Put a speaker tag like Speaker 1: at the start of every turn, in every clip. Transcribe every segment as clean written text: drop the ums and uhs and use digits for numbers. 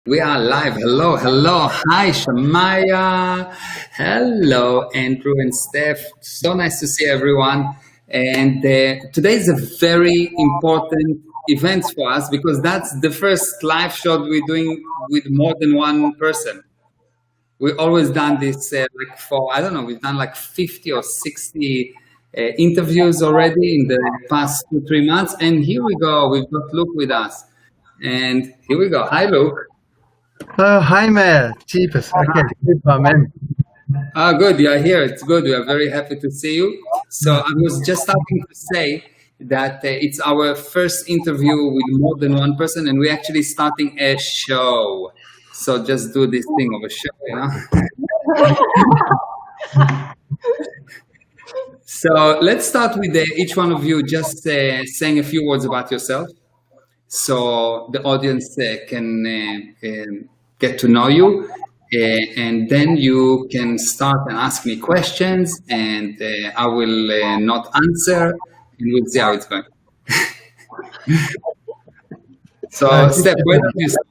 Speaker 1: We are live. Hello, hello. Hi, Shamaya. Hello, Andrew and Steph. So nice to see everyone. And today is a very important event for us because that's the first live shot we're doing with more than one person. We always done this like for, I don't know, we've done like 50 or 60 interviews already in the past 2, 3 months. And here we go. We've got Luke with us. And here we go. Hi, Luke.
Speaker 2: Oh, hi, Meir. Jeepers. Okay, super, man.
Speaker 1: Ah, good. You are here. It's good. We are very happy to see you. So I was just starting to say that it's our first interview with more than one person, and we're actually starting a show. So just do this thing of a show, you know. So let's start with each one of you just saying a few words about yourself, so the audience can get to know you. And then you can start and ask me questions, and I will not answer, and we'll see how it's going. So, Steph, where did you start?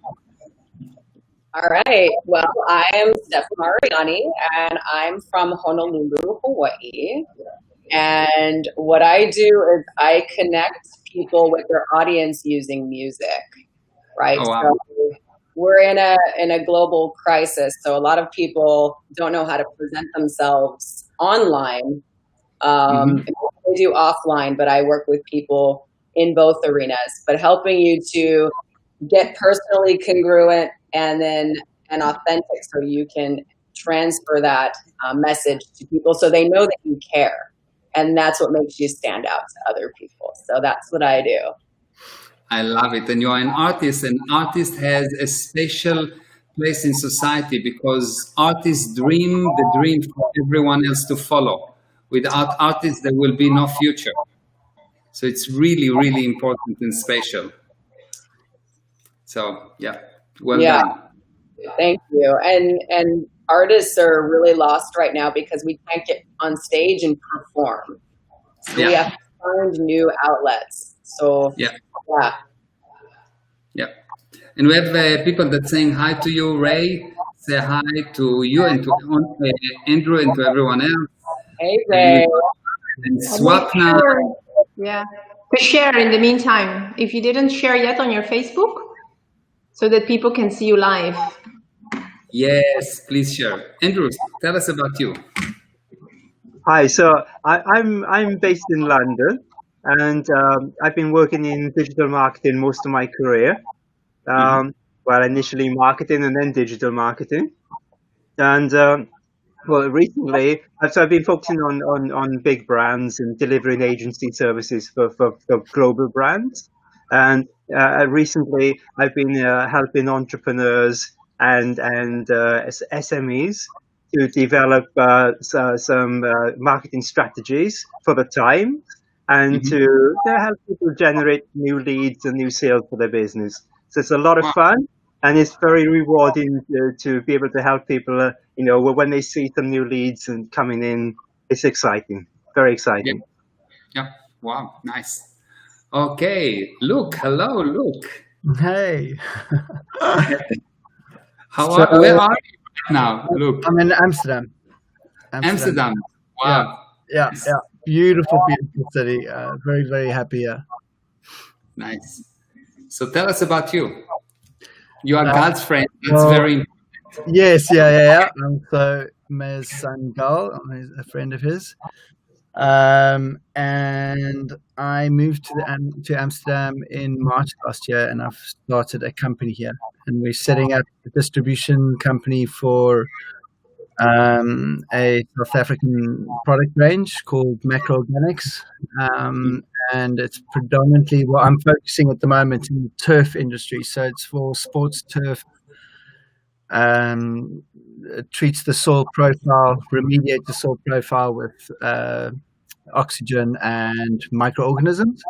Speaker 3: All right. Well, I am Steph Mariani, and I'm from Honolulu, Hawaii. And what I do is I connect people with their audience using music, right?
Speaker 1: Oh, wow.
Speaker 3: So we're in a global crisis, so a lot of people don't know how to present themselves online. They do offline, but I work with people in both arenas, but helping you to get personally congruent and authentic, so you can transfer that message to people so they know that you care. And that's what makes you stand out to other people. So that's what I do.
Speaker 1: I love it. And you're an artist, and artist has a special place in society because artists dream the dream for everyone else to follow. Without artists, there will be no future. So it's really, really important and special. So yeah, well done.
Speaker 3: Thank you. And artists are really lost right now because we can't get on stage and perform. So we have to find new outlets. So yeah.
Speaker 1: And we have people that saying hi to you. Ray, say hi to you and to Andrew and to everyone else.
Speaker 3: Hey, Ray.
Speaker 1: And Swapna.
Speaker 4: Yeah. To share in the meantime, if you didn't share yet on your Facebook, so that people can see you live.
Speaker 1: Yes, please share. Andrew, tell us about you.
Speaker 2: Hi, so I'm based in London, and I've been working in digital marketing most of my career. Well, initially marketing and then digital marketing. And well, recently, so I've been focusing on big brands and delivering agency services for global brands. And recently, I've been helping entrepreneurs and SMEs to develop some marketing strategies for the time, and to help people generate new leads and new sales for their business. So it's a lot of fun, and it's very rewarding to be able to help people. When they see some new leads and coming in, it's exciting, very exciting.
Speaker 1: Yeah. Wow. Nice. Okay, Luke. Hello, Luke.
Speaker 2: Hey.
Speaker 1: Where are you now, Luke?
Speaker 2: I'm in Amsterdam.
Speaker 1: Amsterdam. Wow.
Speaker 2: Yeah. Beautiful city. Very, very happy here.
Speaker 1: Nice. So tell us about you. You are God's friend. That's very important.
Speaker 2: Yes, yeah. So Meir's son Gal, I'm a friend of his. And I moved to Amsterdam in March last year, and I've started a company here. And we're setting up a distribution company for a South African product range called Macroorganics. And it's predominantly what I'm focusing at the moment in the turf industry. So it's for sports turf. It treats the soil profile, remediates the soil profile with oxygen and microorganisms.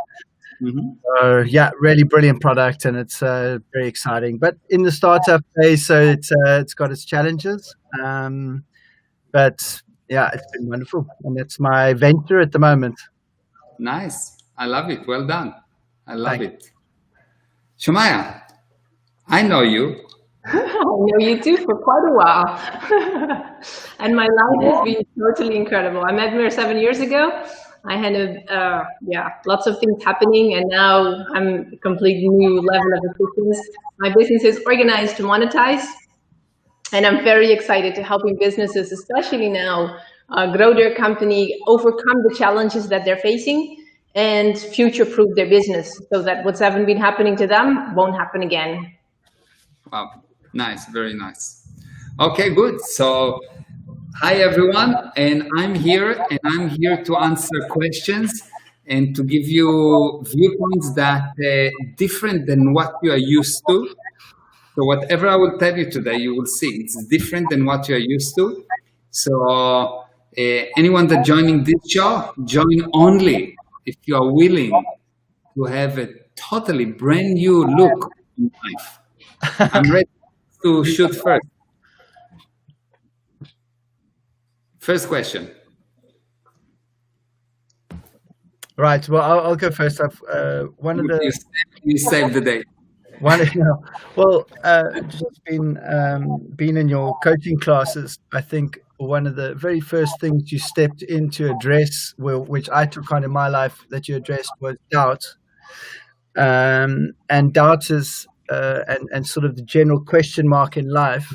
Speaker 2: So yeah, really brilliant product, and it's very exciting. But in the startup phase, so it's got its challenges. But yeah, it's been wonderful, and that's my venture at the moment.
Speaker 1: Nice. I love it. Well done. I love it. Shamaya, I know you.
Speaker 4: I know you too for quite a while. And my life has been totally incredible. I met Meir 7 years ago. I had lots of things happening, and now I'm a completely new level of efficiency. My business is organized to monetize, and I'm very excited to helping businesses, especially now, grow their company, overcome the challenges that they're facing, and future-proof their business so that what's haven't been happening to them won't happen again.
Speaker 1: Wow, nice, very nice. Okay, good. So, hi everyone, and I'm here to answer questions and to give you viewpoints that different than what you are used to. So whatever I will tell you today, you will see it's different than what you are used to. So anyone that joining this show, join only if you are willing to have a totally brand new look in life. I'm ready to shoot first. First question.
Speaker 5: Right. Well, I'll go first. One of the
Speaker 1: you saved the day.
Speaker 5: Just been in your coaching classes. I think one of the very first things you stepped in to address, which I took on in my life that you addressed, was doubt. And doubt is and sort of the general question mark in life.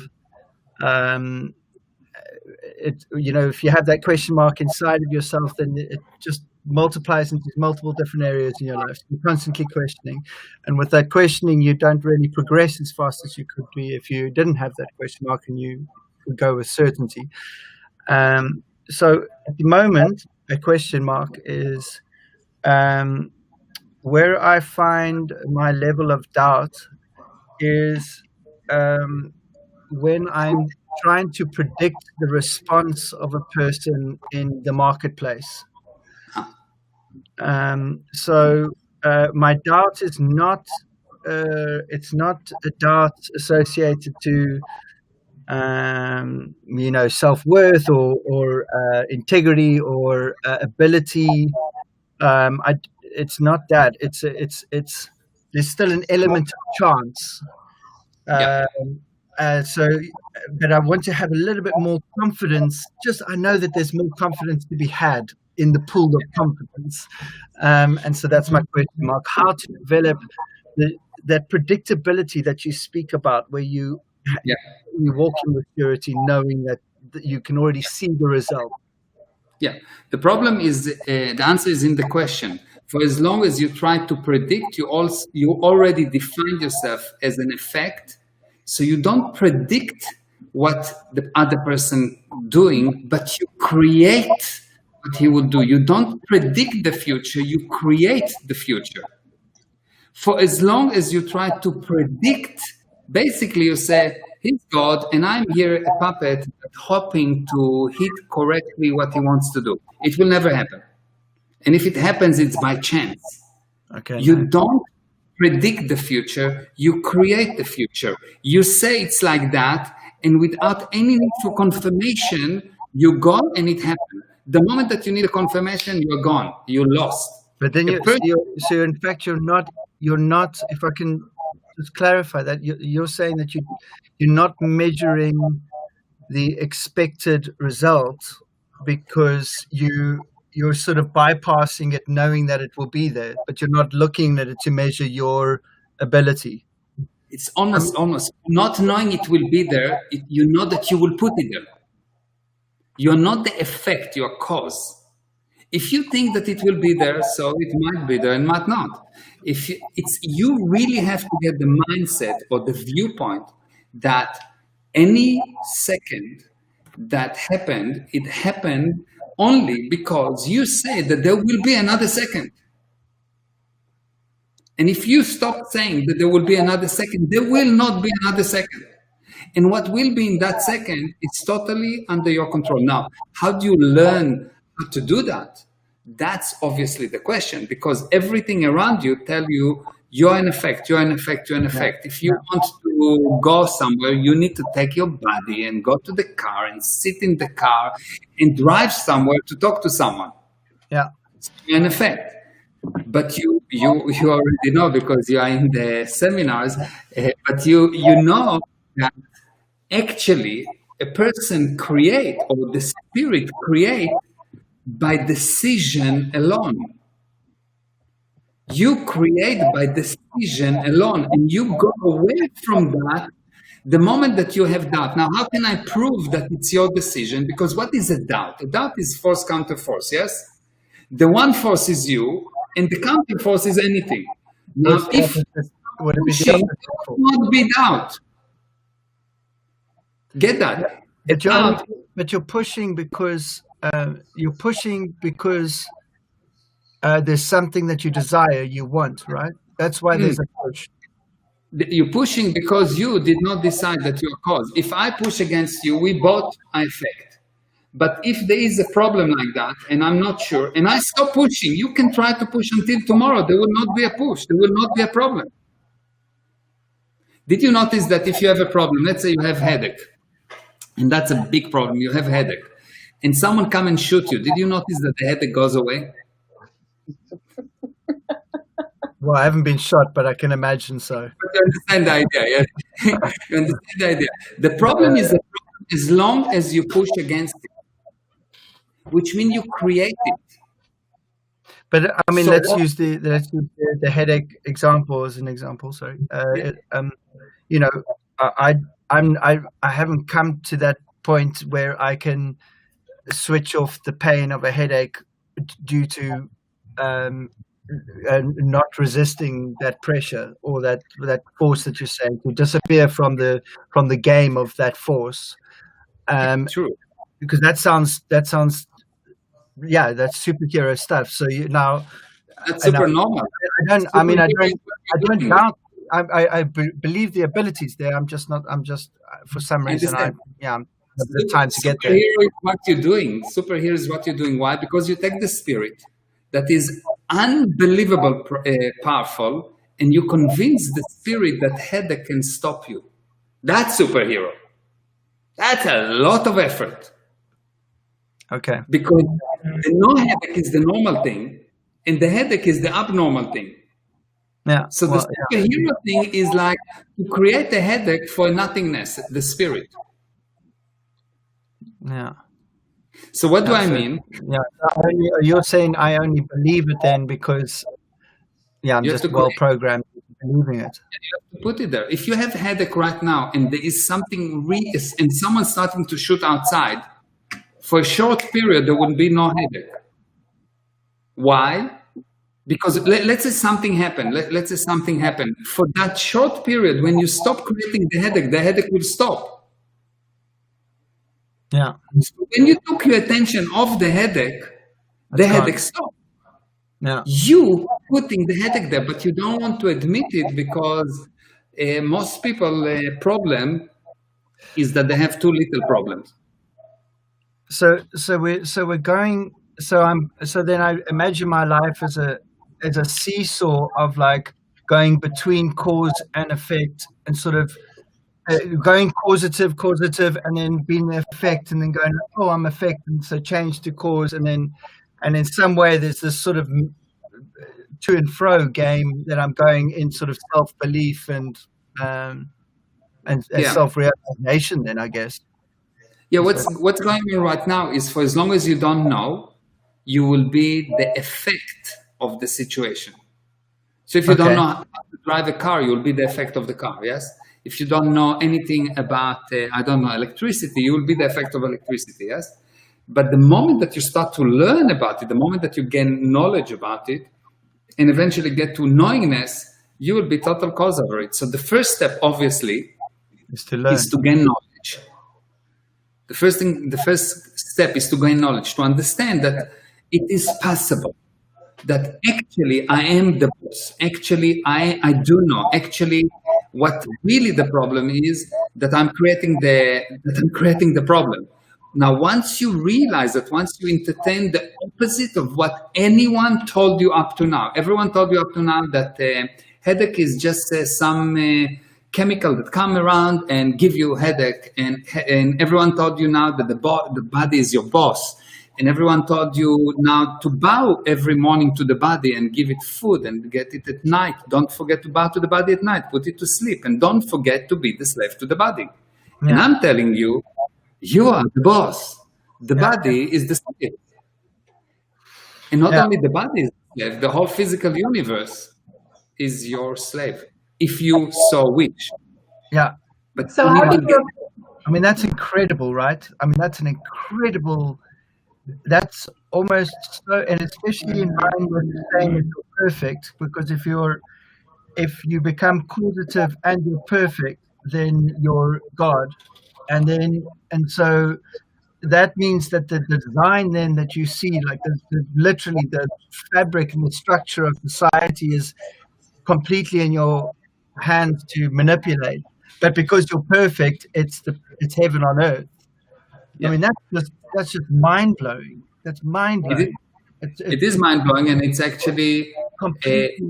Speaker 5: If you have that question mark inside of yourself, then it just multiplies into multiple different areas in your life. You're constantly questioning, and with that questioning, you don't really progress as fast as you could be if you didn't have that question mark and you could go with certainty. So at the moment, a question mark is where I find my level of doubt is when I'm trying to predict the response of a person in the marketplace. So my doubt is not it's not a doubt associated to self-worth or integrity or ability. It's not that. It's there's still an element of chance. But I want to have a little bit more confidence. I know that there's more confidence to be had in the pool of confidence. And so that's my question mark. How to develop that predictability that you speak about, where you walk in with purity, knowing that you can already see the result.
Speaker 1: Yeah, the problem is the answer is in the question. For as long as you try to predict, you already defined yourself as an effect. So you don't predict what the other person doing, but you create what he will do. You don't predict the future, you create the future. For as long as you try to predict, basically you say, he's God and I'm here a puppet hoping to hit correctly what he wants to do. It will never happen. And if it happens, it's by chance.
Speaker 5: Okay.
Speaker 1: You don't predict the future, you create the future. You say it's like that, and without any need for confirmation, you go and it happened. The moment that you need a confirmation, you're gone. You're lost.
Speaker 5: But then so in fact, you're not, if I can just clarify that, you're saying that you're not measuring the expected result because you're sort of bypassing it, knowing that it will be there, but you're not looking at it to measure your ability.
Speaker 1: It's almost not knowing it will be there. You know that you will put it there. You're not the effect, you're cause. If you think that it will be there, so it might be there and might not. You really have to get the mindset or the viewpoint that any second that happened, it happened only because you say that there will be another second. And if you stop saying that there will be another second, there will not be another second. And what will be in that second is totally under your control. Now, how do you learn how to do that? That's obviously the question, because everything around you tell you you're an effect, you're an effect, you're an effect. If you want to go somewhere, you need to take your body and go to the car and sit in the car and drive somewhere to talk to someone.
Speaker 5: Yeah.
Speaker 1: So you're an effect. But you already know because you are in the seminars, but you know that actually a person create, or the spirit create, by decision alone. You create by decision alone, and you go away from that the moment that you have doubt. Now, how can I prove that it's your decision? Because what is a doubt? A doubt is force counter force, yes? The one force is you, and the counter force is anything. Now, if pushing would be doubt. Get that?
Speaker 5: But you're pushing because there's something that you desire, you want, right? That's why there's a push.
Speaker 1: You're pushing because you did not decide that you're cause. If I push against you, we both are affected. But if there is a problem like that, and I'm not sure, and I stop pushing, you can try to push until tomorrow. There will not be a push. There will not be a problem. Did you notice that if you have a problem, let's say you have headache, and that's a big problem, you have headache, and someone come and shoot you, did you notice that the headache goes away?
Speaker 5: Well, I haven't been shot, but I can imagine so.
Speaker 1: But you understand the idea, yeah? You understand the idea. The problem is that as long as you push against it, which means you create it.
Speaker 5: But I mean, let's use the headache example as an example. Sorry, you know, I haven't come to that point where I can switch off the pain of a headache due to not resisting that pressure or that force that you're saying to disappear from the game of that force.
Speaker 1: True.
Speaker 5: Because that sounds yeah, that's superhero stuff. So you now
Speaker 1: that's super normal.
Speaker 5: I don't doubt. I believe the abilities there. I'm just for some reason I'm the time to get there.
Speaker 1: Superhero is what you're doing. Superhero is what you're doing. Why? Because you take the spirit that is unbelievable powerful, and you convince the spirit that headache can stop you. That's superhero. That's a lot of effort.
Speaker 5: Okay.
Speaker 1: Because the no headache is the normal thing, and the headache is the abnormal thing.
Speaker 5: Yeah.
Speaker 1: So the superhero thing is like to create a headache for nothingness, the spirit.
Speaker 5: Yeah.
Speaker 1: So what do I mean?
Speaker 5: Yeah. You're saying I only believe it then because I'm just well programmed believing it.
Speaker 1: You have to put it there. If you have headache right now and there is something and someone's starting to shoot outside, for a short period there will be no headache. Why? Because let's say something happened. Let's say something happened. For that short period, when you stop creating the headache will stop.
Speaker 5: Yeah.
Speaker 1: So when you took your attention off the headache, the headache stopped.
Speaker 5: Yeah.
Speaker 1: You putting the headache there, but you don't want to admit it because most people problem is that they have too little problems.
Speaker 5: So then I imagine my life as a seesaw of like going between cause and effect and sort of going causative, and then being the effect, and then going, oh, I'm effect, and so change to cause, and then in some way there's this sort of to and fro game that I'm going in sort of self-belief and self-realization. Then I guess.
Speaker 1: Yeah, what's going on right now is for as long as you don't know, you will be the effect of the situation. So if you don't know how to drive a car, you will be the effect of the car. Yes. If you don't know anything about, electricity, you will be the effect of electricity, yes? But the moment that you start to learn about it, the moment that you gain knowledge about it, and eventually get to knowingness, you will be total cause over it. So the first step, obviously, is to gain knowledge. The first step is to gain knowledge, to understand that it is possible, that actually I am the boss. Actually, I do know. Actually, what really the problem is that I'm creating the problem. Now, once you realize that, once you entertain the opposite of what anyone told you up to now, everyone told you up to now that headache is just some chemical that come around and give you a headache, and everyone told you now that the body is your boss, and everyone told you now to bow every morning to the body and give it food and get it at night. Don't forget to bow to the body at night, put it to sleep, and don't forget to be the slave to the body.
Speaker 5: Yeah.
Speaker 1: And I'm telling you, you are the boss. The
Speaker 5: Yeah.
Speaker 1: body is the slave. And not
Speaker 5: Yeah.
Speaker 1: only the body is the slave, the whole physical universe is your slave, if you so wish.
Speaker 5: Yeah.
Speaker 1: But
Speaker 4: So
Speaker 1: you
Speaker 4: how
Speaker 1: need
Speaker 4: do
Speaker 1: to
Speaker 4: you,
Speaker 5: I mean, that's incredible, right? I mean, that's an incredible, that's almost so, and especially in line with saying that you're perfect, because if you become causative and you're perfect, then you're God. And so that means that the design then that you see, like literally the fabric and the structure of society is completely in your hands to manipulate. But because you're perfect, it's heaven on earth.
Speaker 1: Yeah.
Speaker 5: I mean, that's just mind blowing. That's mind blowing.
Speaker 1: It is mind blowing, and it's actually
Speaker 5: completely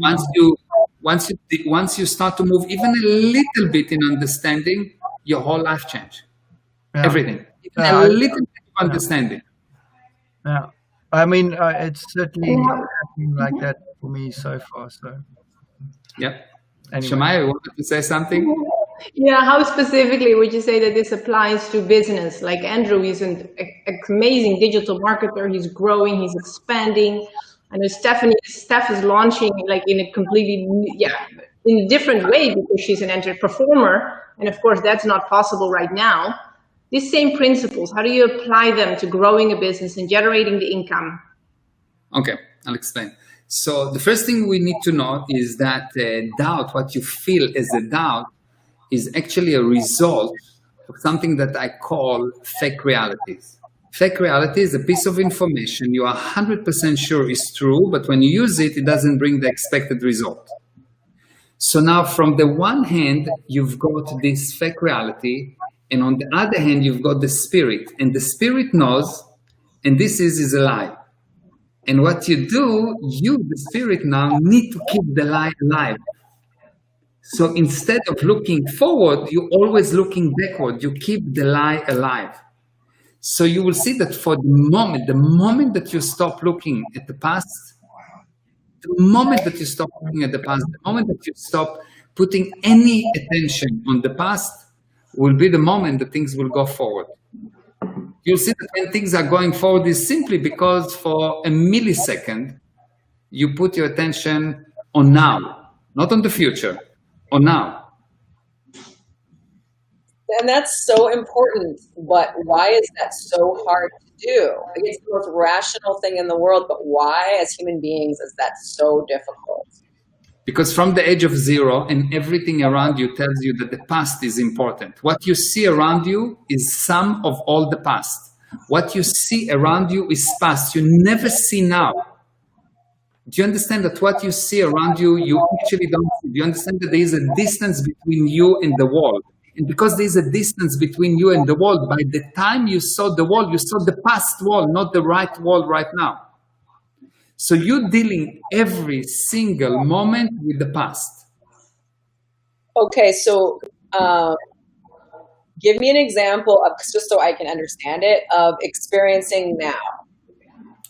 Speaker 1: once you start to move even a little bit in understanding, your whole life change.
Speaker 5: Yeah.
Speaker 1: Everything, even
Speaker 5: Yeah,
Speaker 1: a little bit of understanding.
Speaker 5: Yeah, I mean, it's certainly happening like that for me so far. So,
Speaker 1: Yeah.
Speaker 5: anyway.
Speaker 1: Shemaya, you wanted to say something?
Speaker 4: yeah, how specifically would you say that this applies to business? Like Andrew, he's an amazing digital marketer. He's growing, he's expanding. I know Steph is launching like in a completely, in a different way because she's an performer. And of course, that's not possible right now. These same principles, how do you apply them to growing a business and generating the income?
Speaker 1: Okay, I'll explain. So the first thing we need to know is that doubt, what you feel as a doubt, is actually a result of something that I call fake realities. Fake reality is a piece of information you are 100% sure is true, but when you use it, it doesn't bring the expected result. So now from the one hand, you've got this fake reality, and on the other hand, you've got the spirit, and the spirit knows, and this is a lie. And what you do, you, the spirit now, need to keep the lie alive. So instead of looking forward, you're always looking backward. You keep the lie alive. So you will see that for the moment that you stop looking at the past, the moment that you stop looking at the past, the moment that you stop putting any attention on the past, will be the moment that things will go forward. You'll see that when things are going forward is simply because for a millisecond, you put your attention on now, not on the future, on now.
Speaker 3: And that's so important, but why is that so hard to do? Like, it's the most rational thing in the world, but why as human beings is that so difficult?
Speaker 1: Because from the age of zero and everything around you tells you that the past is important. What you see around you is sum of all the past. What you see around you is past. You never see now. Do you understand that what you see around you, you actually don't see? Do you understand that there is a distance between you and the world? And because there is a distance between you and the world, by the time you saw the world, you saw the past world, not the right world right now. So you're dealing every single moment with the past.
Speaker 3: Okay, so give me an example of, just so I can understand it, of experiencing now.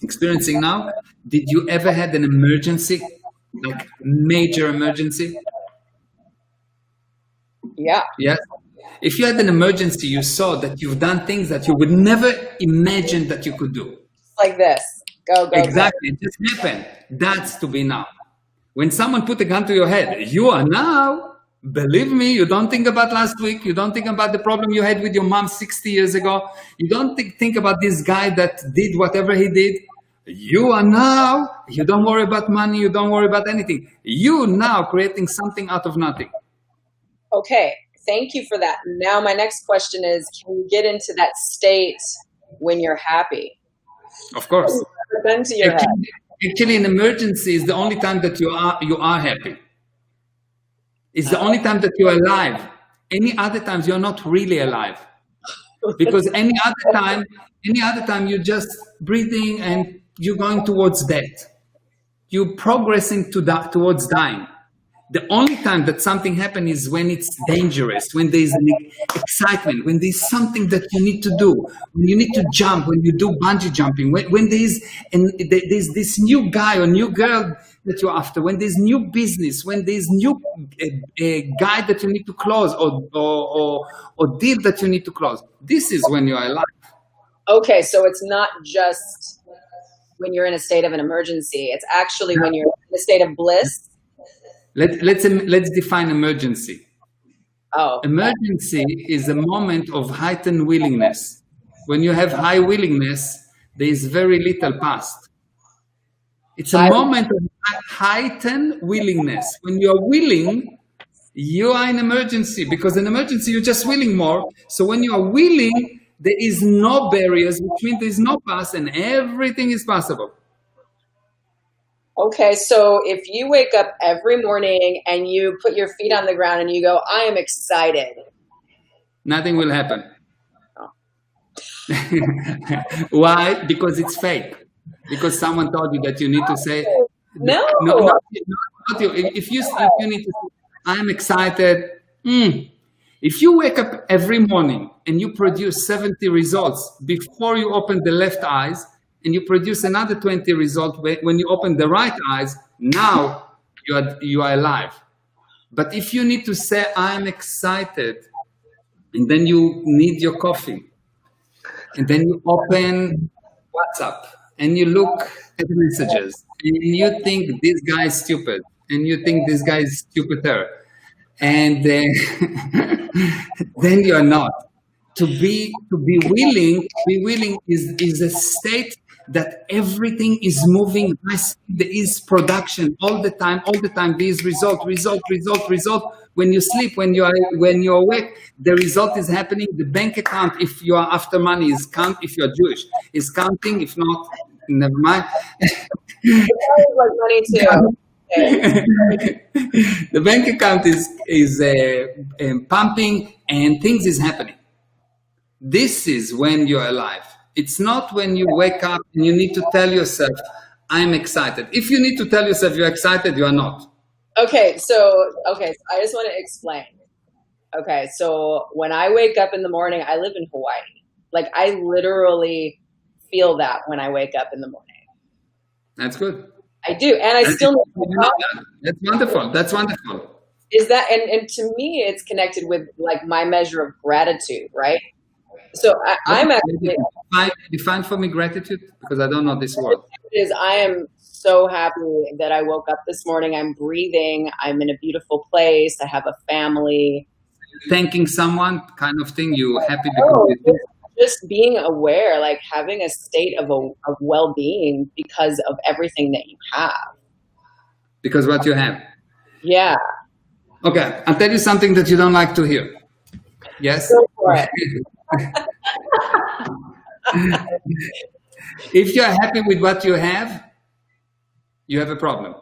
Speaker 1: Experiencing now? Did you ever had an emergency, like major emergency?
Speaker 3: Yeah.
Speaker 1: Yes. If you had an emergency, you saw that you've done things that you would never imagine that you could do.
Speaker 3: Like this. Go.
Speaker 1: Exactly. It just happened. That's to be now. When someone put a gun to your head, you are now. Believe me, you don't think about last week. You don't think about the problem you had with your mom 60 years ago. You don't think about this guy that did whatever he did. You are now. You don't worry about money. You don't worry about anything. You now creating something out of nothing.
Speaker 3: Okay. Thank you for that. Now my next question is, can you get into that state when you're happy?
Speaker 1: Of course.
Speaker 3: Into your head.
Speaker 1: Actually, an emergency is the only time that you are happy. It's the only time that you're alive. Any other times you're not really alive. Because any other time you're just breathing and you're going towards death. You're progressing towards dying. The only time that something happens is when it's dangerous, when there's an excitement, when there's something that you need to do, when you need to jump, when you do bungee jumping, when there's this new guy or new girl that you're after, when there's new business, when there's new guy that you need to close or deal that you need to close. This is when you are alive.
Speaker 3: Okay, so it's not just when you're in a state of an emergency. It's actually when you're in a state of bliss.
Speaker 1: Let's define emergency.
Speaker 3: Oh.
Speaker 1: Emergency is a moment of heightened willingness. When you have high willingness, there is very little past. It's a moment of heightened willingness. When you are willing, you are in emergency, because in emergency you're just willing more. So when you are willing, there is no barriers, which means there is no past, and everything is possible.
Speaker 3: Okay, so if you wake up every morning and you put your feet on the ground and you go, I am excited.
Speaker 1: Nothing will happen.
Speaker 3: Oh.
Speaker 1: Why? Because it's fake. Because someone told you that you need to say,
Speaker 3: no,
Speaker 1: not you. If you need to say, I'm excited. If you wake up every morning and you produce 70 results before you open the left eyes, and you produce another 20 results when you open the right eyes, now you are alive. But if you need to say, I'm excited, and then you need your coffee, and then you open WhatsApp, and you look at the messages, and you think this guy is stupid, and you think this guy is stupider, and then you are not. To be willing is a state that everything is moving. There is production all the time. There is result. When you sleep, when you awake, the result is happening. The bank account, if you are after money, is count. If you are Jewish, is counting. If not, never mind.
Speaker 3: like money too.
Speaker 1: The bank account is pumping, and things is happening. This is when you're alive. It's not when you wake up and you need to tell yourself, I'm excited. If you need to tell yourself you're excited, you are not.
Speaker 3: Okay, so I just want to explain. Okay, so when I wake up in the morning, I live in Hawaii. Like, I literally feel that when I wake up in the morning.
Speaker 1: That's good.
Speaker 3: I do, and I still need to
Speaker 1: That's wonderful.
Speaker 3: Is that, and to me, it's connected with like my measure of gratitude, right? So I'm actually
Speaker 1: define for me gratitude, because I don't know this word.
Speaker 3: I am so happy that I woke up this morning. I'm breathing. I'm in a beautiful place. I have a family.
Speaker 1: Thanking someone, kind of thing. You happy because
Speaker 3: just being aware, like having a state of well-being because of everything that you have.
Speaker 1: Because what you have.
Speaker 3: Yeah.
Speaker 1: Okay, I'll tell you something that you don't like to hear. Yes.
Speaker 3: Go for it.
Speaker 1: If you're happy with what you have a problem.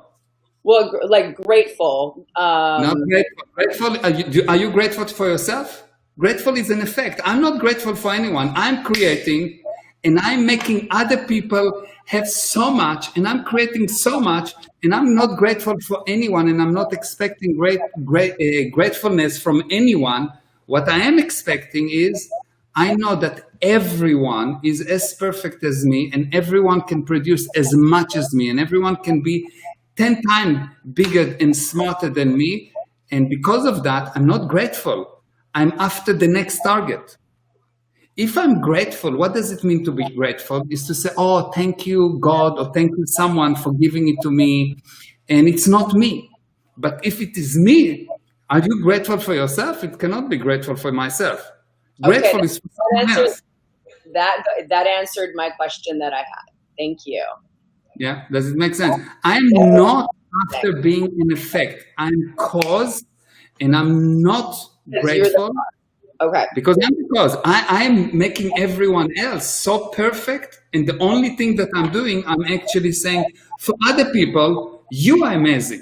Speaker 3: Well, like grateful.
Speaker 1: Not grateful. Grateful. Are you grateful for yourself? Grateful is an effect. I'm not grateful for anyone. I'm creating, and I'm making other people have so much, and I'm creating so much, and I'm not grateful for anyone, and I'm not expecting gratefulness from anyone. What I am expecting is, I know that everyone is as perfect as me, and everyone can produce as much as me, and everyone can be 10 times bigger and smarter than me. And because of that, I'm not grateful. I'm after the next target. If I'm grateful, what does it mean to be grateful? Is to say, oh, thank you, God, or thank you, someone, for giving it to me. And it's not me. But if it is me, are you grateful for yourself? It cannot be grateful for myself. Grateful is for someone else.
Speaker 3: That answered my question that I had. Thank you.
Speaker 1: Yeah, does it make sense? I'm not after being an effect. I'm cause, and I'm not grateful.
Speaker 3: Okay.
Speaker 1: Because I'm making everyone else so perfect, and the only thing that I'm doing, I'm actually saying, for other people, you are amazing.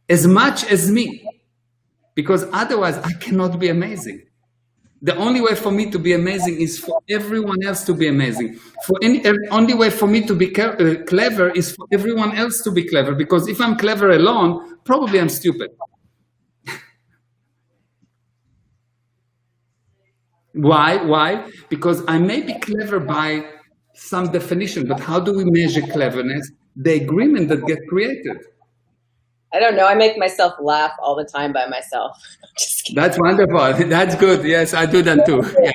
Speaker 1: As much as me. Because otherwise, I cannot be amazing. The only way for me to be amazing is for everyone else to be amazing. Only way for me to be clever is for everyone else to be clever. Because if I'm clever alone, probably I'm stupid. Why? Why? Because I may be clever by some definition, but how do we measure cleverness? The agreement that gets created.
Speaker 3: I don't know. I make myself laugh all the time by myself.
Speaker 1: That's wonderful. That's good. Yes, I do that too. Yeah,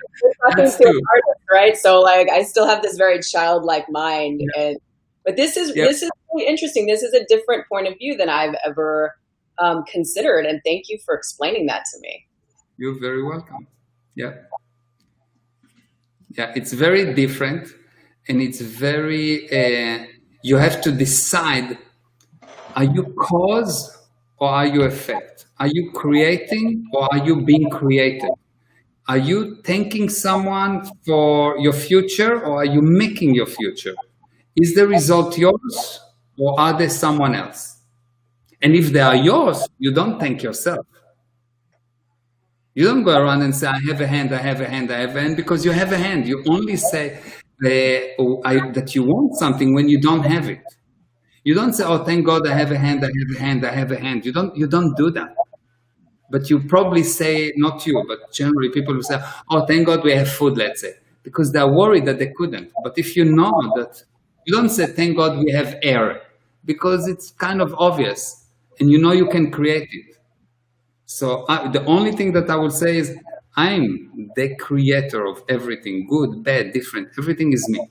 Speaker 3: that's too. Artist, right? So like, I still have this very childlike mind, but this is really interesting. This is a different point of view than I've ever considered, and thank you for explaining that to me.
Speaker 1: You're very welcome. Yeah, yeah, it's very different, and it's very. You have to decide. Are you cause or are you effect? Are you creating or are you being created? Are you thanking someone for your future or are you making your future? Is the result yours or are they someone else? And if they are yours, you don't thank yourself. You don't go around and say, I have a hand, I have a hand, I have a hand, because you have a hand. You only say that you want something when you don't have it. You don't say, oh, thank God I have a hand, I have a hand, I have a hand. You don't do that. But you probably say, not you, but generally people will say, oh, thank God we have food, let's say, because they're worried that they couldn't. But if you know that, you don't say, thank God we have air, because it's kind of obvious and you know you can create it. So the only thing that I will say is I'm the creator of everything, good, bad, different. Everything is me.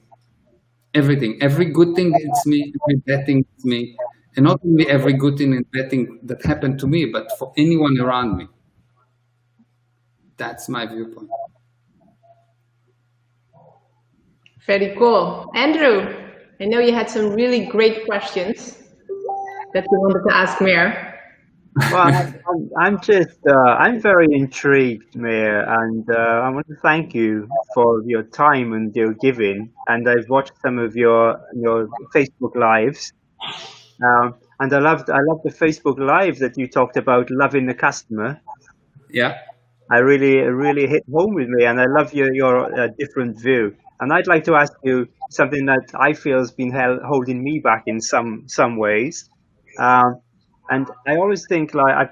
Speaker 1: Everything, every good thing it's me, every bad thing it's me. And not only every good thing and bad thing that happened to me, but for anyone around me. That's my viewpoint.
Speaker 4: Very cool. Andrew, I know you had some really great questions that you wanted to ask Meir.
Speaker 2: Well, I'm very intrigued, Meir, and I want to thank you for your time and your giving. And I've watched some of your Facebook lives, and I love the Facebook live that you talked about loving the customer.
Speaker 1: Yeah,
Speaker 2: I really hit home with me, and I love your different view. And I'd like to ask you something that I feel has been holding me back in some ways. And I always think, like, I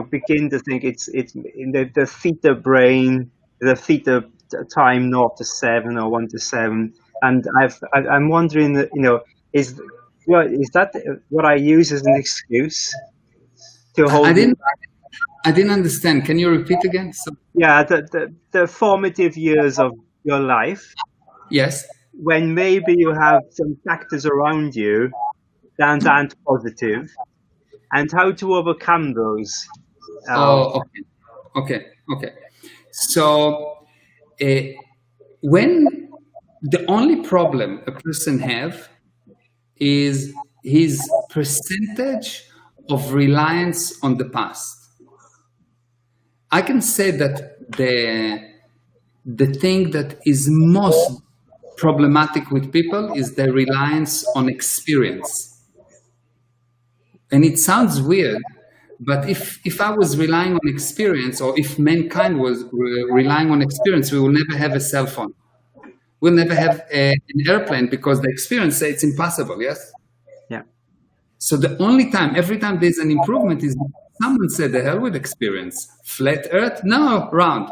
Speaker 2: begin to think it's in the theta brain, the theta time 0 to 7 or 1 to 7, and I'm wondering that is that what I use as an excuse to hold?
Speaker 1: I didn't understand. Can you repeat again?
Speaker 2: Yeah, the formative years of your life.
Speaker 1: Yes.
Speaker 2: When maybe you have some factors around you that aren't positive. And how to overcome those?
Speaker 1: Okay. So, when the only problem a person have is his percentage of reliance on the past. I can say that the thing that is most problematic with people is their reliance on experience. And it sounds weird, but if I was relying on experience, or if mankind was relying on experience, we will never have a cell phone. We'll never have an airplane, because the experience says it's impossible, yes?
Speaker 2: Yeah.
Speaker 1: So the only time, every time there's an improvement, is someone said, the hell with experience. Flat earth? No, round.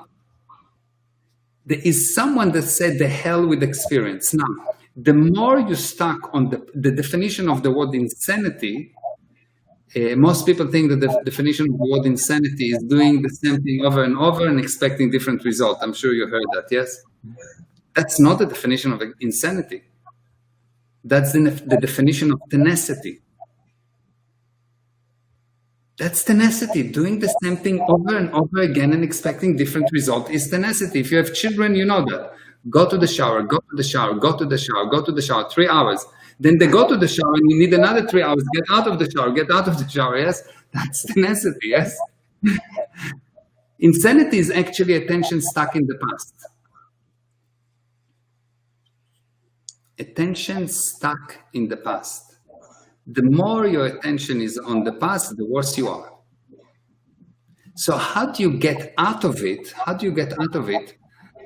Speaker 1: There is someone that said, the hell with experience. Now, the more you stuck on the definition of the word insanity, most people think that the definition of the word insanity is doing the same thing over and over and expecting different results. I'm sure you heard that, yes? That's not the definition of insanity. That's the definition of tenacity. That's tenacity. Doing the same thing over and over again and expecting different results is tenacity. If you have children, you know that. Go to the shower, go to the shower, go to the shower, go to the shower, 3 hours. Then they go to the shower and you need another 3 hours. Get out of the shower, get out of the shower, yes? That's tenacity, yes? Insanity is actually attention stuck in the past. Attention stuck in the past. The more your attention is on the past, the worse you are. So how do you get out of it? How do you get out of it?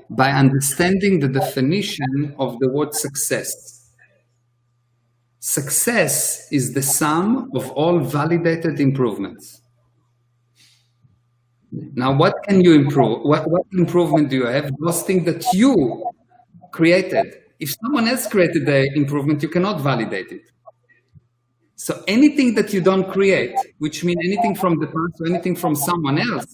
Speaker 1: By understanding the definition of the word success. Success is the sum of all validated improvements. Now, what can you improve? What improvement do you have? Those things that you created. If someone else created the improvement, you cannot validate it. So anything that you don't create, which means anything from the past or anything from someone else,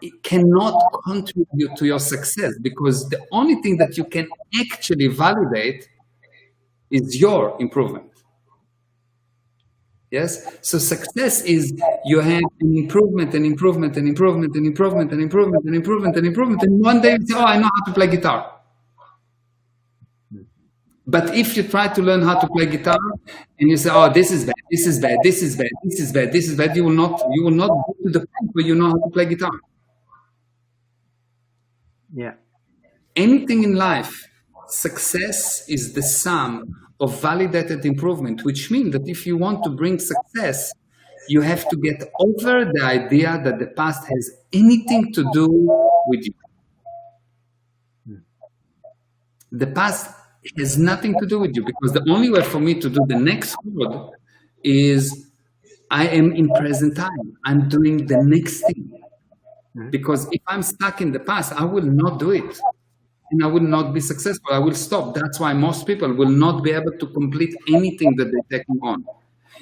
Speaker 1: it cannot contribute to your success, because the only thing that you can actually validate is your improvement. Yes? So success is you have an improvement, and one day you say, oh, I know how to play guitar. But if you try to learn how to play guitar and you say, oh, this is bad, you will not go to the point where you know how to play guitar.
Speaker 2: Yeah.
Speaker 1: Anything in life, success is the sum of validated improvement, which means that if you want to bring success, you have to get over the idea that the past has anything to do with you. The past has nothing to do with you, because the only way for me to do the next word is I am in present time. I'm doing the next thing. Because if I'm stuck in the past, I will not do it. And I will not be successful. I will stop. That's why most people will not be able to complete anything that they're taking on.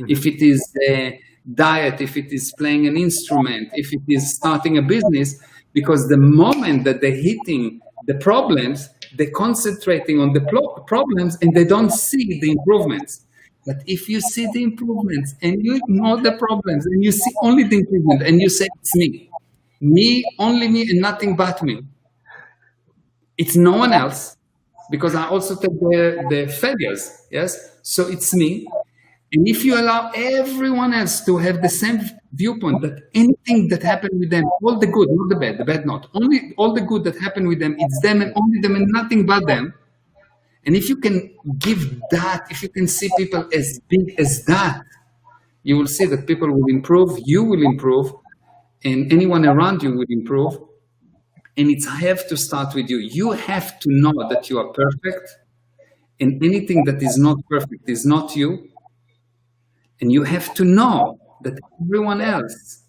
Speaker 1: If it is a diet, if it is playing an instrument, if it is starting a business, because the moment that they're hitting the problems, they're concentrating on the problems and they don't see the improvements. But if you see the improvements and you ignore the problems and you see only the improvement and you say, it's me, only me, and nothing but me. It's no one else, because I also take the failures, yes? So it's me. And if you allow everyone else to have the same viewpoint, that anything that happened with them, all the good, not the bad not, only all the good that happened with them, it's them and only them and nothing but them. And if you can give that, if you can see people as big as that, you will see that people will improve, you will improve, and anyone around you will improve. And it's have to start with you. You have to know that you are perfect, and anything that is not perfect is not you. And you have to know that everyone else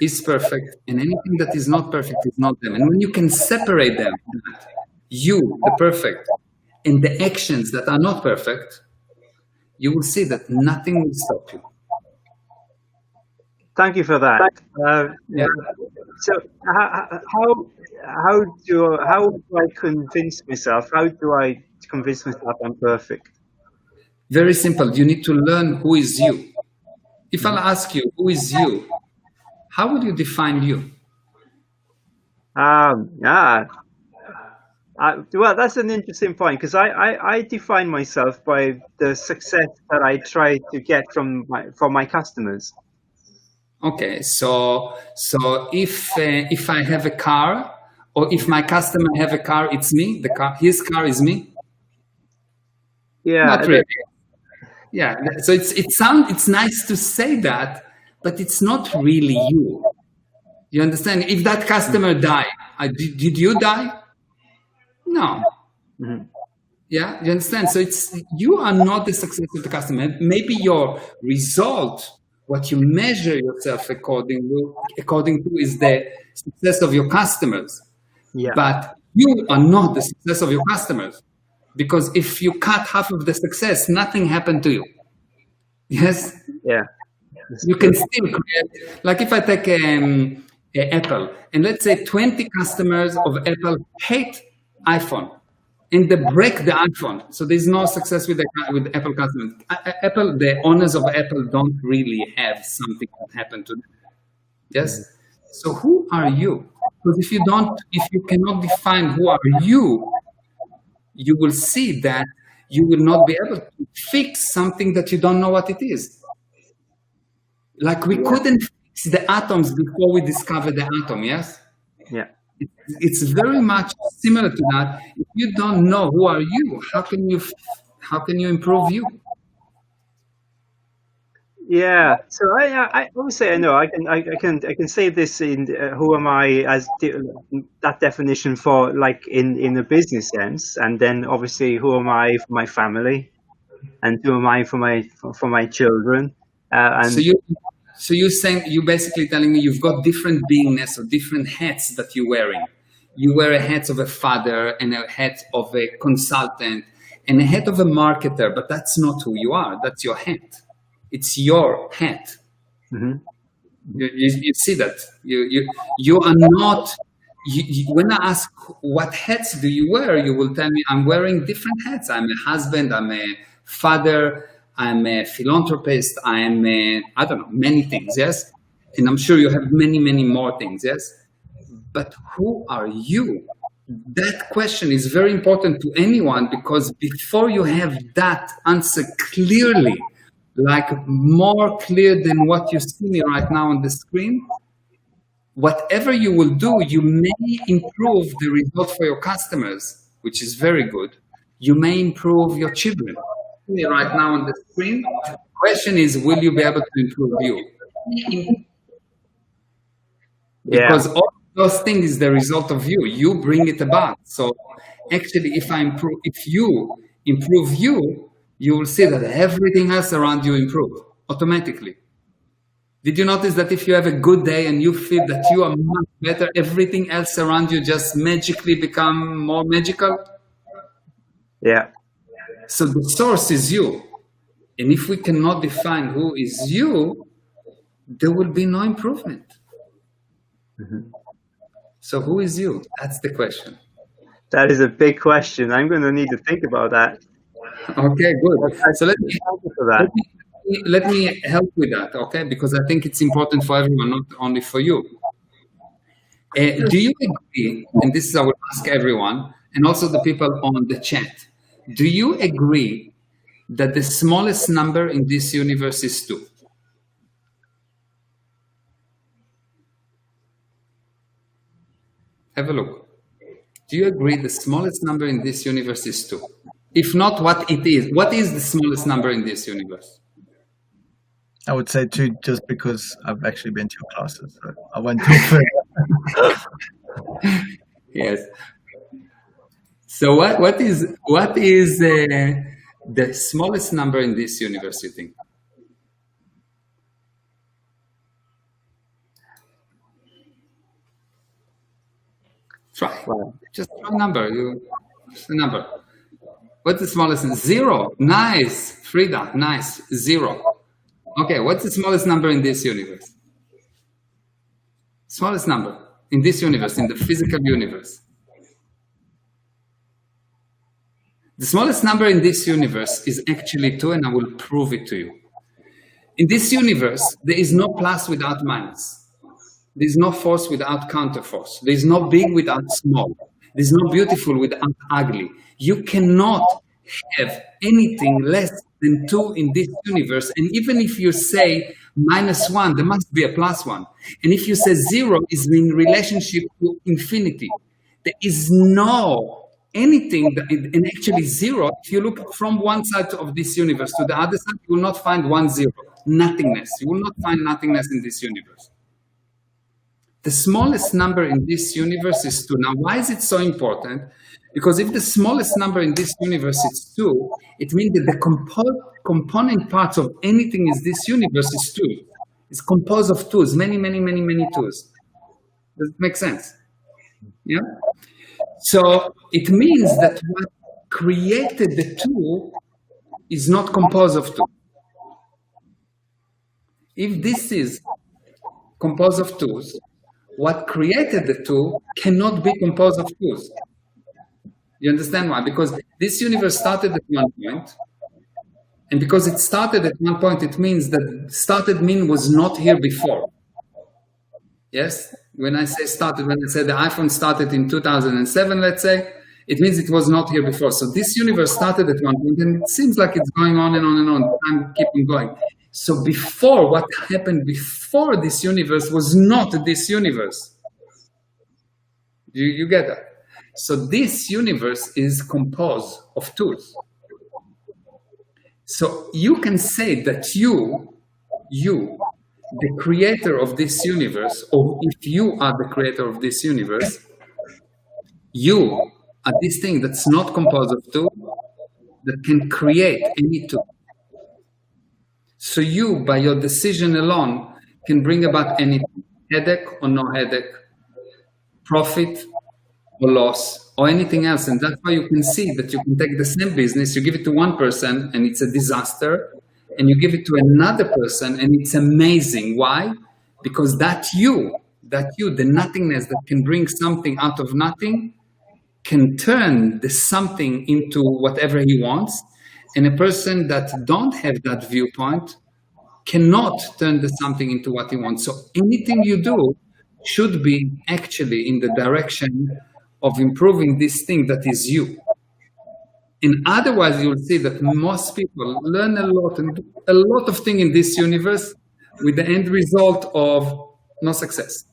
Speaker 1: is perfect, and anything that is not perfect is not them. And when you can separate them, you, the perfect, and the actions that are not perfect, you will see that nothing will stop you.
Speaker 2: Thank you for that.
Speaker 1: Yeah.
Speaker 2: So how do I convince myself? How do I convince myself I'm perfect?
Speaker 1: Very simple. You need to learn who is you. If I'll ask you, who is you? How would you define you?
Speaker 2: Well, that's an interesting point, because I define myself by the success that I try to get from my customers.
Speaker 1: Okay, so if I have a car, or if my customer have a car, it's me. His car is me.
Speaker 2: Yeah,
Speaker 1: not really. Yeah, so it's nice to say that, but it's not really you. You understand? If that customer died, did you die? No.
Speaker 2: Mm-hmm.
Speaker 1: Yeah, you understand? So you are not the success of the customer. Maybe your result, what you measure yourself according to is the success of your customers.
Speaker 2: Yeah.
Speaker 1: But you are not the success of your customers. Because if you cut half of the success, nothing happened to you. Yes?
Speaker 2: Yeah.
Speaker 1: You can still create, like if I take Apple, and let's say 20 customers of Apple hate iPhone, and they break the iPhone. So there's no success with Apple customers. Apple, the owners of Apple don't really have something that happened to them. Yes? So who are you? Because if you cannot define who are you, you will see that you will not be able to fix something that you don't know what it is. Like we couldn't fix the atoms before we discovered the atom, yes?
Speaker 2: Yeah.
Speaker 1: It's very much similar to that. If you don't know who are you, how can you improve you?
Speaker 2: Yeah, so I would say I know I can say this in who am I as that definition for like in a business sense, and then obviously who am I for my family, and who am I for my children, and
Speaker 1: So you're basically telling me you've got different beingness or different hats that you're wearing. You wear a hat of a father and a hat of a consultant and a hat of a marketer, but that's not who you are. That's your hat. It's your hat.
Speaker 2: Mhm.
Speaker 1: You see that you are not. When I ask what hats do you wear, you will tell me I'm wearing different hats. I'm a husband. I'm a father. I'm a philanthropist. I'm a, I don't know, many things. Yes, and I'm sure you have many, many more things. Yes, but who are you? That question is very important to anyone, because before you have that answer clearly, like more clear than what you see me right now on the screen, whatever you will do, you may improve the result for your customers, which is very good. You may improve your children. See me right now on the screen. The question is, will you be able to improve you? Because all those things is the result of you. You bring it about. So actually, if you improve you, you will see that everything else around you improve automatically. Did you notice that if you have a good day and you feel that you are much better, everything else around you just magically become more magical?
Speaker 2: Yeah.
Speaker 1: So the source is you. And if we cannot define who is you, there will be no improvement.
Speaker 2: Mm-hmm.
Speaker 1: So who is you? That's the question.
Speaker 2: That is a big question. I'm going to need to think about that.
Speaker 1: Okay, good. So let me help with that, okay? Because I think it's important for everyone, not only for you. Do you agree, and this is I will ask everyone, and also the people on the chat, do you agree that the smallest number in this universe is 2? Have a look. Do you agree the smallest number in this universe is 2? If not, what it is? What is the smallest number in this universe?
Speaker 5: I would say 2, just because I've actually been to your classes, so I won't talk further.
Speaker 1: Yes. So what is the smallest number in this universe, you think? Try. Just try a number. Just a number. What's the smallest? 0. Nice. Frida. Nice. 0. Okay. What's the smallest number in this universe? Smallest number in this universe, in the physical universe. The smallest number in this universe is actually 2, and I will prove it to you. In this universe, there is no plus without minus. There is no force without counterforce. There is no big without small. There is no beautiful without ugly. You cannot have anything less than 2 in this universe. And even if you say -1, there must be a +1. And if you say 0 is in relationship to infinity, there is no anything that, and actually 0, if you look from one side of this universe to the other side, you will not find 1, 0, nothingness. You will not find nothingness in this universe. The smallest number in this universe is 2. Now, why is it so important? Because if the smallest number in this universe is 2, it means that the component parts of anything in this universe is 2. It's composed of 2s, many, many, many, many 2s. Does it make sense? Yeah? So it means that what created the 2 is not composed of 2. If this is composed of 2s, what created the 2 cannot be composed of 2s. You understand why? Because this universe started at one point, and because it started at one point, it means that started was not here before. Yes? When I say started, when I say the iPhone started in 2007, let's say, it means it was not here before. So this universe started at one point, and it seems like it's going on and on and on. Time keeping going. So before, what happened before this universe was not this universe. You get that? So this universe is composed of 2s. So you can say that you you, the creator of this universe, or if you are the creator of this universe, you are this thing that's not composed of two, that can create any two. So you, by your decision alone, can bring about any headache or no headache, profit or loss, or anything else. And that's why you can see that you can take the same business, you give it to one person and it's a disaster, and you give it to another person and it's amazing. Why? Because that you, the nothingness that can bring something out of nothing, can turn the something into whatever he wants. And a person that don't have that viewpoint cannot turn the something into what he wants. So anything you do should be actually in the direction of improving this thing that is you. And otherwise, you'll see that most people learn a lot and do a lot of things in this universe with the end result of no success.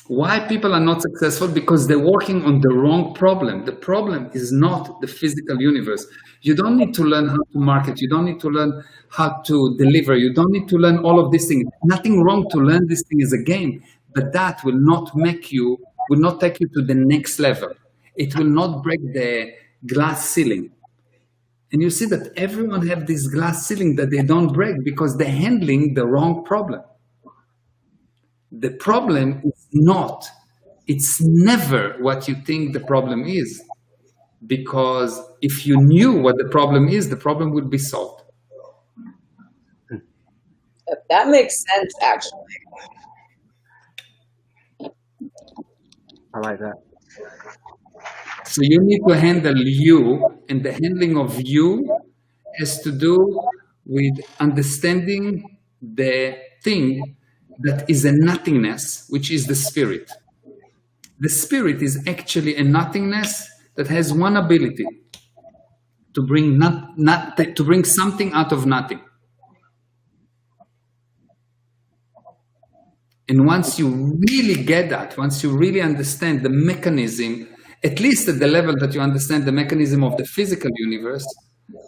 Speaker 1: Why people are not successful? Because they're working on the wrong problem. The problem is not the physical universe. You don't need to learn how to market. You don't need to learn how to deliver. You don't need to learn all of these things. Nothing wrong to learn this thing as a game, but that will not take you to the next level. It will not break the glass ceiling. And you see that everyone have this glass ceiling that they don't break because they're handling the wrong problem. The problem is not, it's never what you think the problem is. Because if you knew what the problem is, the problem would be solved.
Speaker 3: That makes sense, actually.
Speaker 2: I like that.
Speaker 1: So you need to handle you, and the handling of you has to do with understanding the thing that is a nothingness, which is the spirit. The spirit is actually a nothingness that has one ability, to bring to bring something out of nothing. And once you really get that, once you really understand the mechanism, at least at the level that you understand the mechanism of the physical universe,